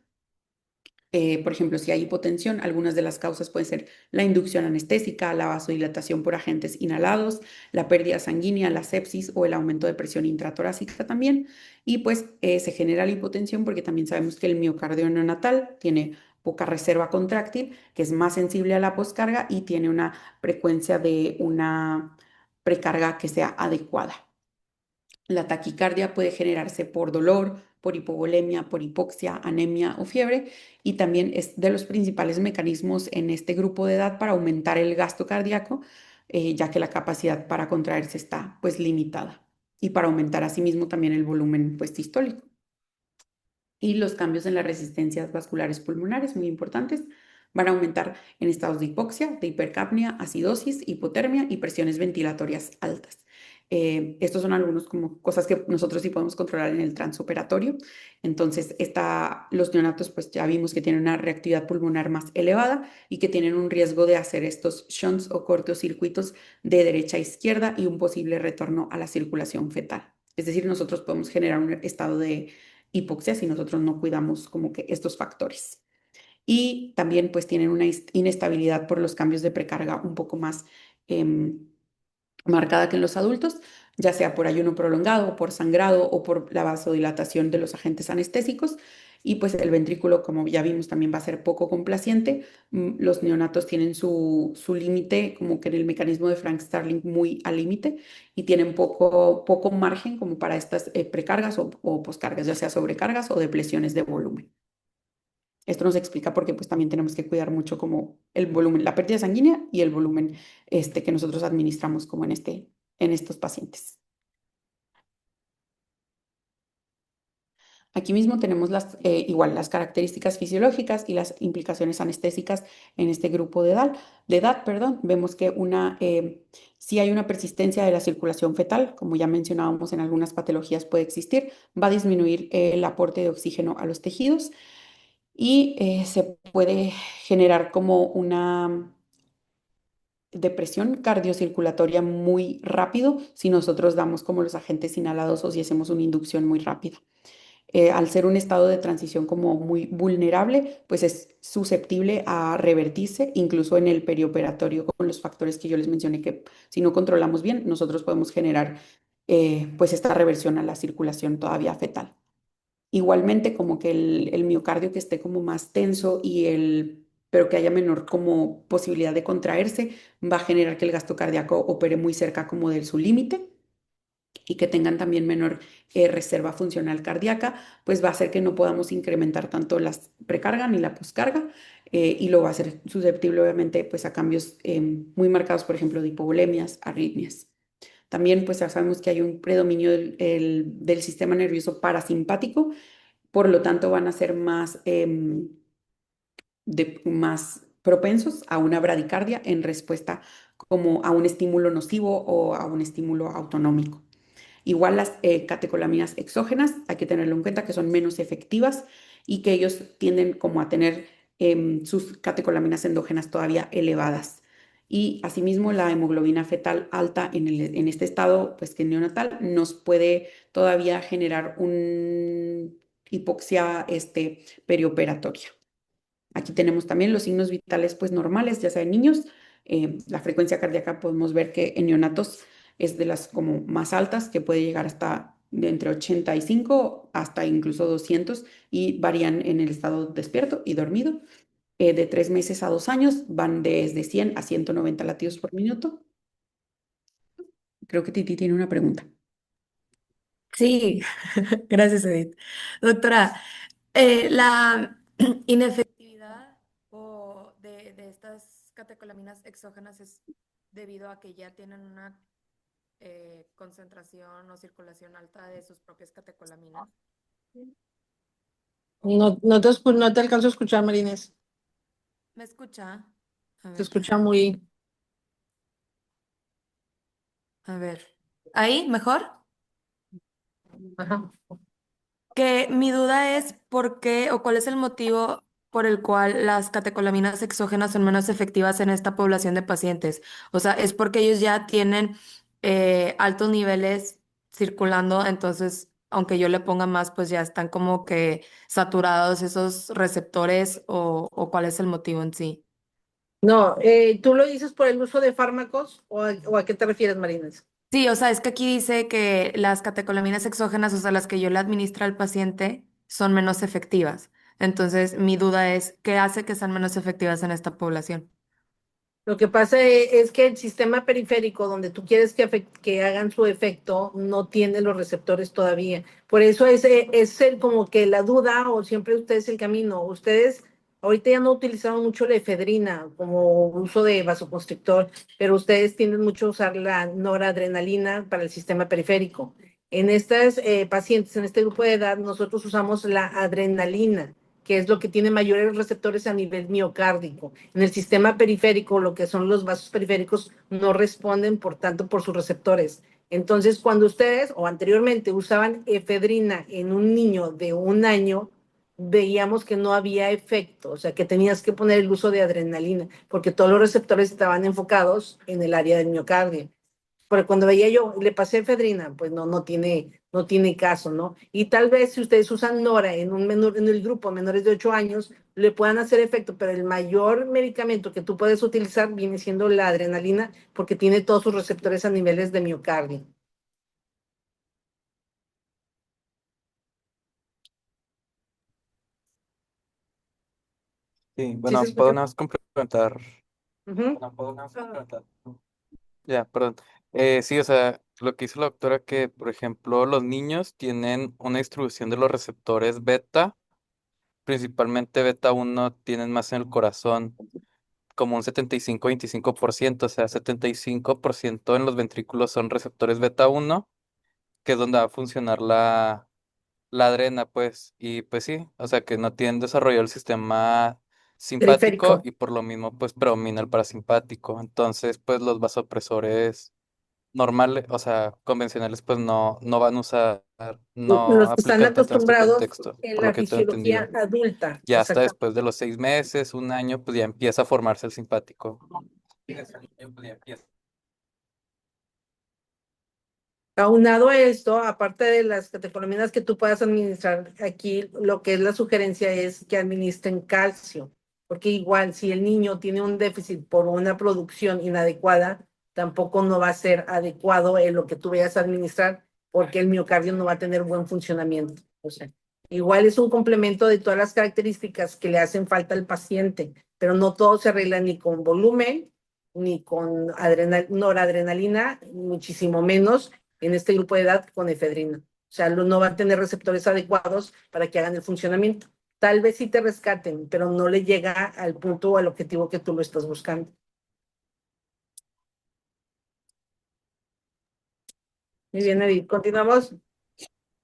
Por ejemplo, si hay hipotensión, algunas de las causas pueden ser la inducción anestésica, la vasodilatación por agentes inhalados, la pérdida sanguínea, la sepsis o el aumento de presión intratorácica también. Y pues se genera la hipotensión porque también sabemos que el miocardio neonatal tiene poca reserva contráctil, que es más sensible a la poscarga y tiene una frecuencia de una precarga que sea adecuada. La taquicardia puede generarse por dolor, por hipovolemia, por hipoxia, anemia o fiebre, y también es de los principales mecanismos en este grupo de edad para aumentar el gasto cardíaco, ya que la capacidad para contraerse está pues limitada, y para aumentar asimismo también el volumen pues sistólico. Y los cambios en las resistencias vasculares pulmonares, muy importantes, van a aumentar en estados de hipoxia, de hipercapnia, acidosis, hipotermia y presiones ventilatorias altas. Estos son algunos como cosas que nosotros sí podemos controlar en el transoperatorio. Entonces, los neonatos pues ya vimos que tienen una reactividad pulmonar más elevada y que tienen un riesgo de hacer estos shunts o cortocircuitos de derecha a izquierda y un posible retorno a la circulación fetal. Es decir, nosotros podemos generar un estado de hipoxia si nosotros no cuidamos como que estos factores. Y también pues tienen una inestabilidad por los cambios de precarga un poco más marcada que en los adultos, ya sea por ayuno prolongado, por sangrado o por la vasodilatación de los agentes anestésicos. Y pues el ventrículo, como ya vimos, también va a ser poco complaciente. Los neonatos tienen su límite, como que en el mecanismo de Frank Starling, muy al límite y tienen poco margen como para estas precargas o poscargas, ya sea sobrecargas o depleciones de volumen. Esto nos explica por qué pues también tenemos que cuidar mucho como el volumen, la pérdida sanguínea y el volumen que nosotros administramos como en estos pacientes. Aquí mismo tenemos igual las características fisiológicas y las implicaciones anestésicas en este grupo de edad, perdón. Vemos que si hay una persistencia de la circulación fetal, como ya mencionábamos en algunas patologías puede existir, va a disminuir el aporte de oxígeno a los tejidos y se puede generar como una depresión cardiocirculatoria muy rápido si nosotros damos como los agentes inhalados o si hacemos una inducción muy rápida. Al ser un estado de transición como muy vulnerable, pues es susceptible a revertirse, incluso en el perioperatorio con los factores que yo les mencioné que si no controlamos bien, nosotros podemos generar pues esta reversión a la circulación todavía fetal. Igualmente, como que el miocardio que esté como más tenso pero que haya menor como posibilidad de contraerse, va a generar que el gasto cardíaco opere muy cerca como de su límite y que tengan también menor reserva funcional cardíaca, pues va a hacer que no podamos incrementar tanto la precarga ni la poscarga y lo va a hacer susceptible obviamente pues a cambios muy marcados, por ejemplo, de hipovolemias, arritmias. También pues ya sabemos que hay un predominio del sistema nervioso parasimpático, por lo tanto van a ser más propensos a una bradicardia en respuesta como a un estímulo nocivo o a un estímulo autonómico. Igual las catecolaminas exógenas, hay que tenerlo en cuenta que son menos efectivas y que ellos tienden como a tener sus catecolaminas endógenas todavía elevadas. Y asimismo la hemoglobina fetal alta en este estado, pues que neonatal, nos puede todavía generar un hipoxia perioperatoria. Aquí tenemos también los signos vitales pues normales, ya sea en niños. La frecuencia cardíaca podemos ver que en neonatos es de las como más altas, que puede llegar hasta de entre 85 hasta incluso 200 y varían en el estado despierto y dormido. De 3 meses a 2 años van desde 100 a 190 latidos por minuto. Creo que Titi tiene una pregunta. Sí, gracias, Edith. Doctora, la inefectividad de estas catecolaminas exógenas es debido a que ya tienen una concentración o circulación alta de sus propias catecolaminas. No te alcanzo a escuchar, Marines. ¿Me escucha? A Se ver, escucha muy... a ver. ¿Ahí? ¿Mejor? Ajá. Que mi duda es por qué o cuál es el motivo por el cual las catecolaminas exógenas son menos efectivas en esta población de pacientes. O sea, es porque ellos ya tienen altos niveles circulando, entonces aunque yo le ponga más, pues ya están como que saturados esos receptores o cuál es el motivo en sí. No, ¿tú lo dices por el uso de fármacos o a qué te refieres, Marina? Sí, o sea, es que aquí dice que las catecolaminas exógenas, o sea, las que yo le administro al paciente, son menos efectivas. Entonces, mi duda es, ¿qué hace que sean menos efectivas en esta población? Lo que pasa es que el sistema periférico donde tú quieres que hagan su efecto no tiene los receptores todavía. Por eso es como que la duda o siempre ustedes el camino. Ustedes ahorita ya no utilizaron mucho la efedrina como uso de vasoconstrictor, pero ustedes tienden mucho a usar la noradrenalina para el sistema periférico. En estas pacientes, en este grupo de edad, nosotros usamos la adrenalina, que es lo que tiene mayores receptores a nivel miocárdico. En el sistema periférico, lo que son los vasos periféricos, no responden, por tanto, por sus receptores. Entonces, cuando ustedes o anteriormente usaban efedrina en un niño de 1 año, veíamos que no había efecto, o sea, que tenías que poner el uso de adrenalina, porque todos los receptores estaban enfocados en el área del miocardio. Pero cuando veía yo, le pasé efedrina, pues no tiene caso, ¿no? Y tal vez si ustedes usan Nora en un menor, en el grupo menores de 8 años, le puedan hacer efecto, pero el mayor medicamento que tú puedes utilizar viene siendo la adrenalina, porque tiene todos sus receptores a niveles de miocardio. Sí, ¿Sí se bueno, puedo escucha? nada más complementar. Ujú. Bueno, puedo nada más complementar. Ya, perdón. Sí, o sea, lo que hizo la doctora que, por ejemplo, los niños tienen una distribución de los receptores beta, principalmente beta uno tienen más en el corazón, como un 75-25%, o sea, 75% en los ventrículos son receptores beta uno, que es donde va a funcionar la adrena, pues, y pues sí, o sea, que no tienen desarrollado el sistema simpático Periférico. y por lo mismo, pues, predomina el parasimpático. Entonces, pues, los vasopresores normales, o sea, convencionales, pues no van a usar, no Los que están aplican tanto en este acostumbrados contexto, en por lo la que tengo entendido. fisiología adulta, Ya hasta exactamente. después de los 6 meses, 1 año, pues ya empieza a formarse el simpático. Y ese niño, pues, ya empieza. Aunado a esto, aparte de las catecolaminas que tú puedas administrar, aquí lo que es la sugerencia es que administren calcio, porque igual si el niño tiene un déficit por una producción inadecuada, tampoco no va a ser adecuado en lo que tú vayas a administrar, porque el miocardio no va a tener buen funcionamiento. O sea, igual es un complemento de todas las características que le hacen falta al paciente, pero no todo se arregla ni con volumen, ni con noradrenalina, muchísimo menos en este grupo de edad con efedrina. O sea, no van a tener receptores adecuados para que hagan el funcionamiento. Tal vez sí te rescaten, pero no le llega al punto o al objetivo que tú lo estás buscando. Muy bien, Edith. Continuamos.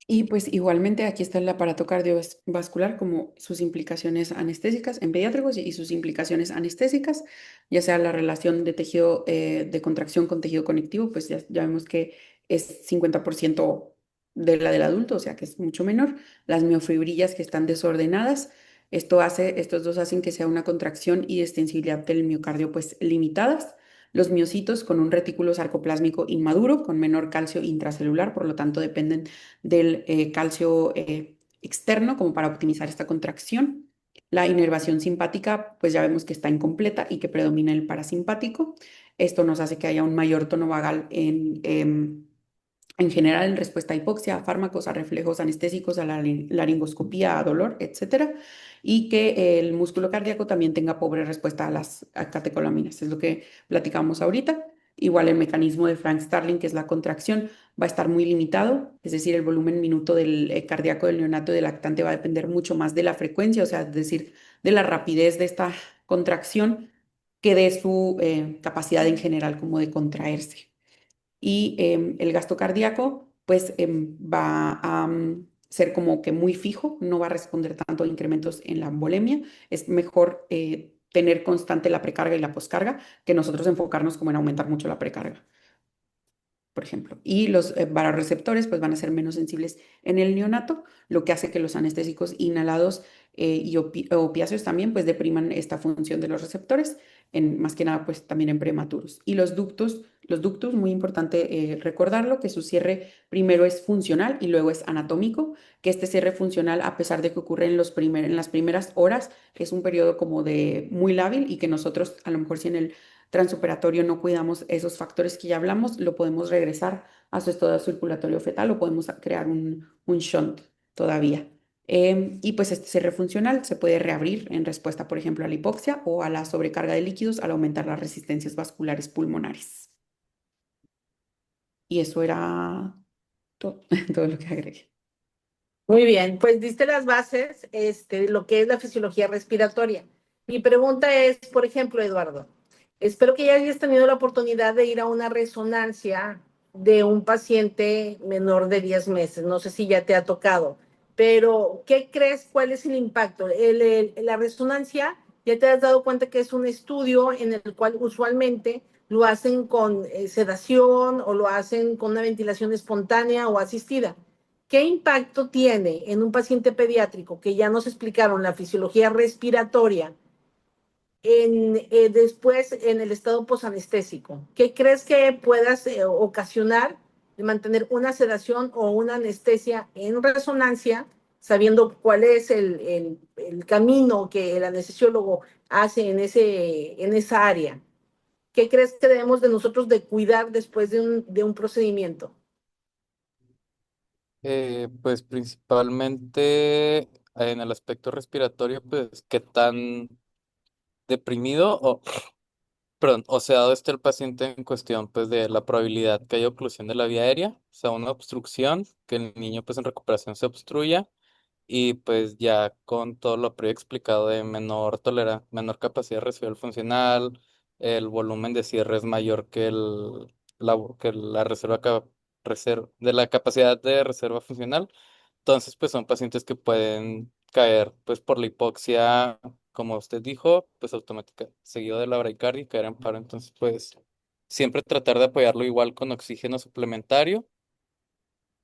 Y pues igualmente aquí está el aparato cardiovascular como sus implicaciones anestésicas en pediátricos y sus implicaciones anestésicas, ya sea la relación de tejido de contracción con tejido conectivo, pues ya vemos que es 50% de la del adulto, o sea que es mucho menor. Las miofibrillas que están desordenadas, estos dos hacen que sea una contracción y extensibilidad del miocardio pues limitadas. Los miocitos con un retículo sarcoplásmico inmaduro, con menor calcio intracelular, por lo tanto dependen del calcio externo como para optimizar esta contracción. La inervación simpática, pues ya vemos que está incompleta y que predomina el parasimpático. Esto nos hace que haya un mayor tono vagal en general en respuesta a hipoxia, a fármacos, a reflejos anestésicos, a la laringoscopía, a dolor, etcétera, y que el músculo cardíaco también tenga pobre respuesta a las catecolaminas. Es lo que platicamos ahorita. Igual el mecanismo de Frank Starling, que es la contracción, va a estar muy limitado, es decir, el volumen minuto del cardíaco del neonato y del lactante va a depender mucho más de la frecuencia, o sea, es decir, de la rapidez de esta contracción que de su capacidad en general como de contraerse. Y el gasto cardíaco, pues va a ser como que muy fijo, no va a responder tanto a incrementos en la embolemia. Es mejor tener constante la precarga y la poscarga que nosotros enfocarnos como en aumentar mucho la precarga, por ejemplo. Y los varoreceptores pues van a ser menos sensibles en el neonato, lo que hace que los anestésicos inhalados y opiáceos también, pues depriman esta función de los receptores, más que nada, pues también en prematuros. Y los ductos, muy importante recordarlo, que su cierre primero es funcional y luego es anatómico, que este cierre funcional, a pesar de que ocurre en en las primeras horas, es un periodo como de muy lábil y que nosotros, a lo mejor si en el transoperatorio no cuidamos esos factores que ya hablamos, lo podemos regresar a su estado circulatorio fetal o podemos crear un shunt todavía. Y pues este cierre funcional se puede reabrir en respuesta, por ejemplo, a la hipoxia o a la sobrecarga de líquidos al aumentar las resistencias vasculares pulmonares. Y eso era todo, todo lo que agregué. Muy bien, pues diste las bases, lo que es la fisiología respiratoria. Mi pregunta es, por ejemplo, Eduardo, espero que ya hayas tenido la oportunidad de ir a una resonancia de un paciente menor de 10 meses. No sé si ya te ha tocado, pero ¿qué crees? ¿Cuál es el impacto? La resonancia, ya te has dado cuenta que es un estudio en el cual usualmente lo hacen con sedación o lo hacen con una ventilación espontánea o asistida. ¿Qué impacto tiene en un paciente pediátrico que ya nos explicaron la fisiología respiratoria después en el estado posanestésico? ¿Qué crees que puedas ocasionar de mantener una sedación o una anestesia en resonancia, sabiendo cuál es el camino que el anestesiólogo hace en esa área? ¿Qué crees que debemos de nosotros de cuidar después de un procedimiento? Pues principalmente en el aspecto respiratorio, pues qué tan deprimido o, perdón, o sedado está el paciente en cuestión, pues de la probabilidad que haya oclusión de la vía aérea, o sea, una obstrucción, que el niño pues en recuperación se obstruya y pues ya con todo lo previo explicado de menor capacidad residual funcional, el volumen de cierre es mayor que que la de la capacidad de reserva funcional. Entonces, pues son pacientes que pueden caer pues por la hipoxia, como usted dijo, pues automática, seguido de la bradicardia y caer en paro. Entonces, pues siempre tratar de apoyarlo igual con oxígeno suplementario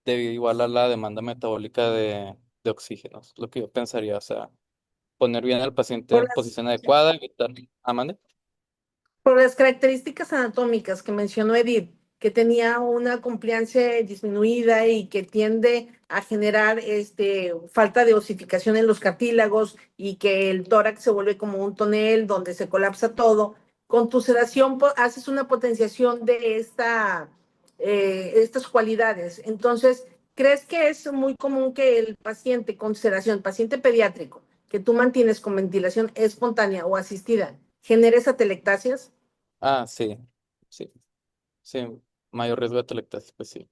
debido igual a la demanda metabólica de oxígenos, lo que yo pensaría, o sea, poner bien al paciente Por en las, posición adecuada, evitar. ¿Amande? Por las características anatómicas que mencionó Edith, que tenía una compliance disminuida y que tiende a generar falta de osificación en los cartílagos y que el tórax se vuelve como un tonel donde se colapsa todo. Con tu sedación haces una potenciación de estas cualidades. Entonces, ¿crees que es muy común que el paciente con sedación, paciente pediátrico, que tú mantienes con ventilación espontánea o asistida, generes atelectasias? Ah, sí, sí, sí, mayor riesgo de atelectasis, pues sí.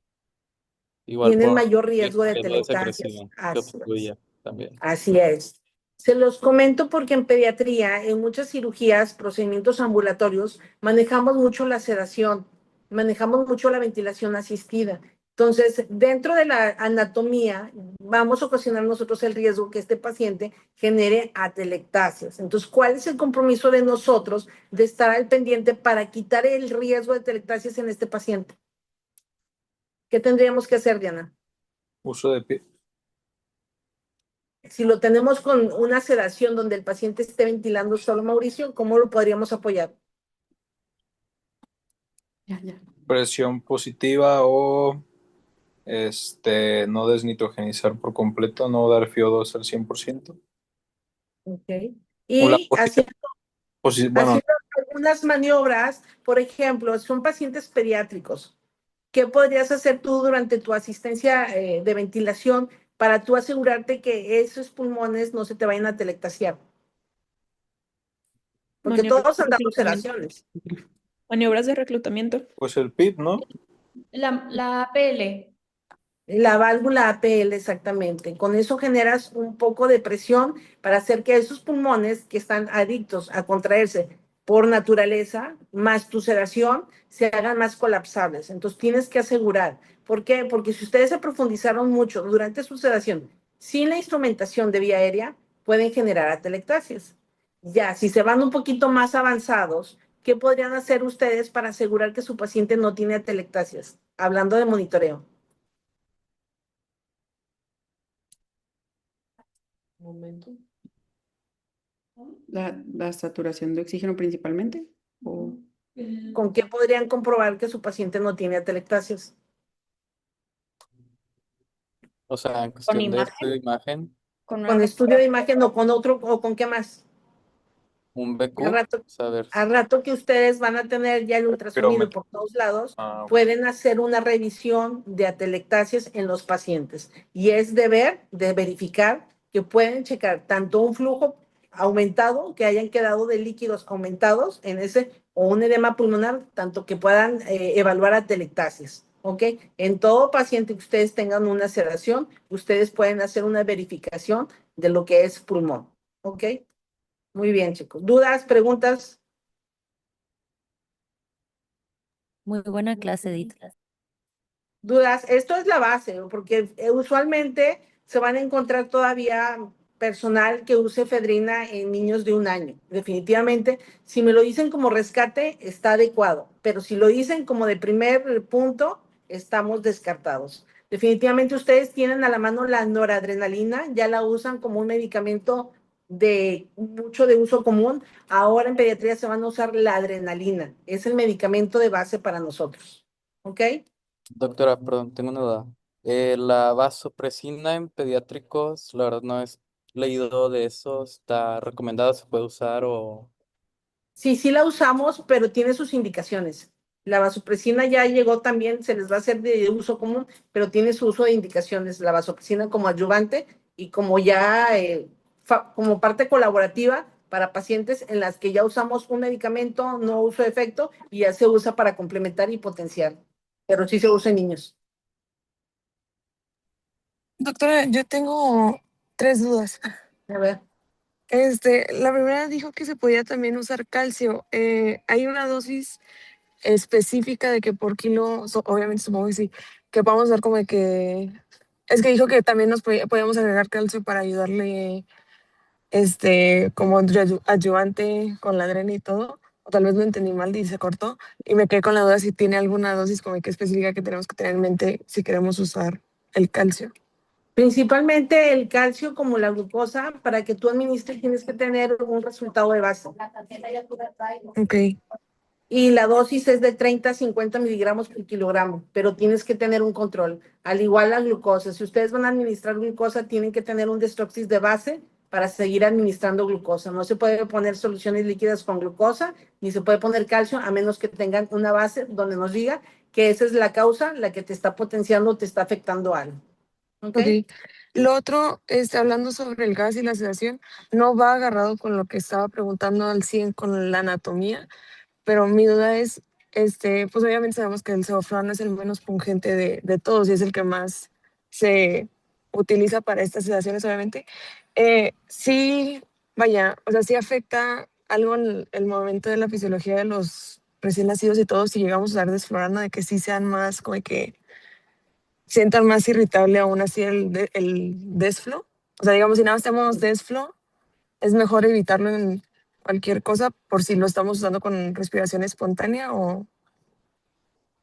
Igual Tienen por mayor riesgo de riesgo de atelectasias. secreción que Así es. obstruya también. Así es. Se los comento porque en pediatría, en muchas cirugías, procedimientos ambulatorios, manejamos mucho la sedación, manejamos mucho la ventilación asistida. Entonces, dentro de la anatomía, vamos a ocasionar nosotros el riesgo que este paciente genere atelectasias. Entonces, ¿cuál es el compromiso de nosotros de estar al pendiente para quitar el riesgo de atelectasias en este paciente? ¿Qué tendríamos que hacer, Diana? Uso de PIP. Si lo tenemos con una sedación donde el paciente esté ventilando solo, Mauricio, ¿cómo lo podríamos apoyar? Ya, ya. Presión positiva o no desnitrogenizar por completo, no dar FIO2 al 100%. Ok. O la Y haciendo, bueno, haciendo algunas maniobras, por ejemplo, son pacientes pediátricos. ¿Qué podrías hacer tú durante tu asistencia de ventilación para tú asegurarte que esos pulmones no se te vayan a telectasiar? Porque Maniobras todos de han dado reclutamiento. sedaciones. Maniobras de reclutamiento. pues el PIP, ¿no? La APL. La válvula APL, exactamente. Con eso generas un poco de presión para hacer que esos pulmones que están adictos a contraerse por naturaleza, más tu sedación, se hagan más colapsables. Entonces tienes que asegurar. ¿Por qué? Porque si ustedes se profundizaron mucho durante su sedación, sin la instrumentación de vía aérea, pueden generar atelectasias. Ya, si se van un poquito más avanzados, ¿qué podrían hacer ustedes para asegurar que su paciente no tiene atelectasias? Hablando de monitoreo. La saturación de oxígeno principalmente. ¿O? ¿Con qué podrían comprobar que su paciente no tiene atelectasias? O sea, en ¿Con cuestión de imagen? estudio de imagen, ¿Con una ¿Con estudio de imagen o con otro, o con qué más? un Al BQ, rato, saber. al rato que ustedes van a tener ya el ultrasonido Pero por todos lados, ah, pueden hacer una revisión de atelectasias en los pacientes. Y es deber de verificar que pueden checar tanto un flujo aumentado, que hayan quedado de líquidos aumentados en ese, o un edema pulmonar, tanto que puedan evaluar atelectasias. ¿Ok? En todo paciente que ustedes tengan una sedación, ustedes pueden hacer una verificación de lo que es pulmón. ¿Ok? Muy bien, chicos. ¿Dudas, preguntas? Muy buena clase, Edith. Dudas. Esto es la base, porque usualmente se van a encontrar todavía personal que use efedrina en niños de 1 año. Definitivamente, si me lo dicen como rescate, está adecuado, pero si lo dicen como de primer punto, estamos descartados. Definitivamente ustedes tienen a la mano la noradrenalina, ya la usan como un medicamento de mucho de uso común. Ahora en pediatría se van a usar la adrenalina, es el medicamento de base para nosotros. ¿Ok? Doctora, perdón, tengo una duda. La vasopresina en pediátricos, la verdad no he leído de eso. ¿Está recomendada? ¿Se puede usar o...? Sí, sí la usamos, pero tiene sus indicaciones. La vasopresina ya llegó también, se les va a hacer de uso común, pero tiene su uso de indicaciones. La vasopresina como adyuvante y como ya como parte colaborativa para pacientes en las que ya usamos un medicamento, no uso efecto, y ya se usa para complementar y potenciar. Pero sí se usa en niños. Doctora, yo tengo 3 dudas. A ver. La primera dijo que se podía también usar calcio. ¿Hay una dosis específica de que por kilo, obviamente supongo que sí, que podamos dar como de que... Es que dijo que también nos podíamos agregar calcio para ayudarle, como adyuvante con la drena y todo. O tal vez lo entendí mal y se cortó. Y me quedé con la duda si tiene alguna dosis como que específica que tenemos que tener en mente si queremos usar el calcio. Principalmente el calcio como la glucosa, para que tú administres tienes que tener un resultado de base. Ok. Y la dosis es de 30 a 50 miligramos por kilogramo, pero tienes que tener un control. Al igual la glucosa, si ustedes van a administrar glucosa, tienen que tener un destroxis de base para seguir administrando glucosa. No se puede poner soluciones líquidas con glucosa, ni se puede poner calcio, a menos que tengan una base donde nos diga que esa es la causa, la que te está potenciando o te está afectando algo. ¿Ok? Ok. Lo otro, hablando sobre el gas y la sedación, no va agarrado con lo que estaba preguntando al 100 con la anatomía, pero mi duda es, pues obviamente sabemos que el sevoflurano es el menos pungente de todos y es el que más se utiliza para estas sedaciones, obviamente. Sí, vaya, o sea, sí afecta algo en el momento de la fisiología de los recién nacidos y todo, si llegamos a usar desflurano, de que sí sean más como que sientan más irritable aún así el desflo. O sea, digamos, si nada más tenemos desflo, es mejor evitarlo en cualquier cosa por si lo estamos usando con respiración espontánea o...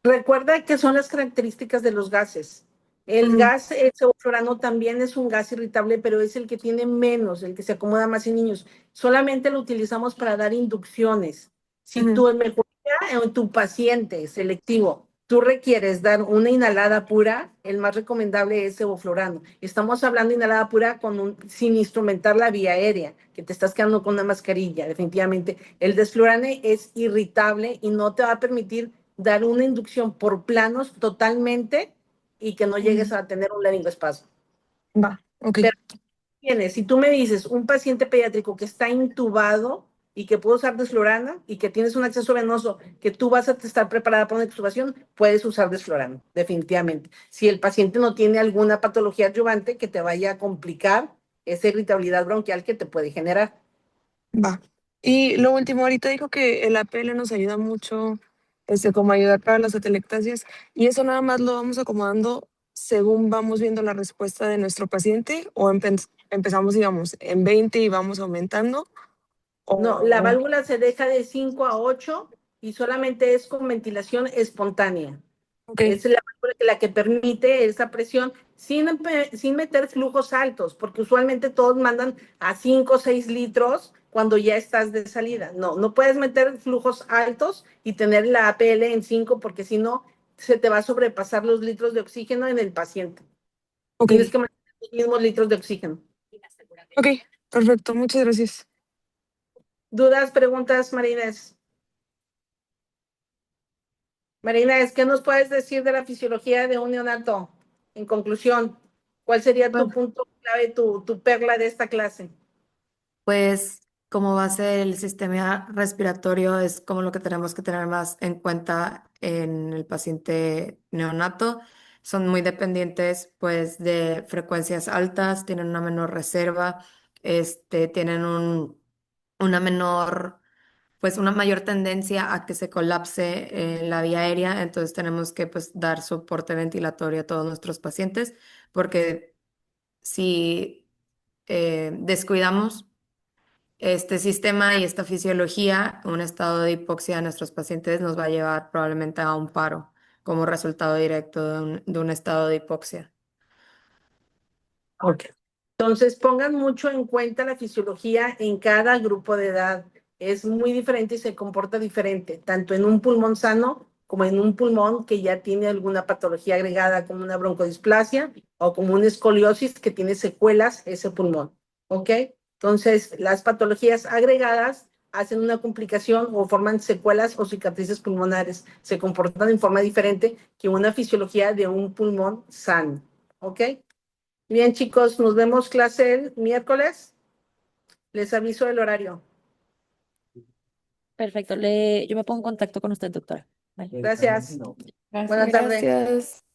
Recuerda que son las características de los gases. El Ujú, gas sevoflurano también es un gas irritable, pero es el que tiene menos, el que se acomoda más en niños. Solamente lo utilizamos para dar inducciones. Si ujú. tú en mejoría en tu paciente selectivo, tú requieres dar una inhalada pura, el más recomendable es sevoflurano. Estamos hablando de inhalada pura sin instrumentar la vía aérea, que te estás quedando con una mascarilla, definitivamente. El desflurane es irritable y no te va a permitir dar una inducción por planos totalmente y que no llegues a tener un laringoespasmo. Va, ok. Pero si tú me dices un paciente pediátrico que está intubado y que puede usar desflurana y que tienes un acceso venoso, que tú vas a estar preparada para una extubación, puedes usar desflurana, definitivamente. Si el paciente no tiene alguna patología adyuvante que te vaya a complicar esa irritabilidad bronquial que te puede generar. Va. Y lo último, ahorita dijo que el APL nos ayuda mucho, como ayudar para las atelectasias, y eso nada más lo vamos acomodando según vamos viendo la respuesta de nuestro paciente, o empezamos, digamos, en 20 y vamos aumentando, No, la o... válvula se deja de 5 a 8 y solamente es con ventilación espontánea. Ok, Es la válvula la que permite esa presión, sin meter flujos altos, porque usualmente todos mandan a 5 o 6 litros cuando ya estás de salida. No puedes meter flujos altos y tener la APL en 5 porque si no, se te va a sobrepasar los litros de oxígeno en el paciente. Ok, Tienes que mantener los mismos litros de oxígeno. ok, perfecto, muchas gracias. ¿Dudas, preguntas, Marínez? Marínez, ¿qué nos puedes decir de la fisiología de un neonato? En conclusión, ¿cuál sería tu Bueno, punto clave, tu perla de esta clase? pues como base el sistema respiratorio es como lo que tenemos que tener más en cuenta en el paciente neonato. Son muy dependientes pues de frecuencias altas, tienen una menor reserva, tienen una menor, pues una mayor tendencia a que se colapse la vía aérea, entonces tenemos que pues dar soporte ventilatorio a todos nuestros pacientes porque si descuidamos este sistema y esta fisiología, un estado de hipoxia de nuestros pacientes nos va a llevar probablemente a un paro como resultado directo de un estado de hipoxia. Ok. Entonces, pongan mucho en cuenta la fisiología en cada grupo de edad. Es muy diferente y se comporta diferente, tanto en un pulmón sano como en un pulmón que ya tiene alguna patología agregada, como una broncodisplasia o como una escoliosis que tiene secuelas ese pulmón. ¿Ok? Entonces, las patologías agregadas hacen una complicación o forman secuelas o cicatrices pulmonares. Se comportan en forma diferente que una fisiología de un pulmón sano. ¿Ok? Bien, chicos, nos vemos clase el miércoles. Les aviso el horario. Perfecto. Yo me pongo en contacto con usted, doctora. Vale. Gracias. Gracias. Buenas tardes. Gracias.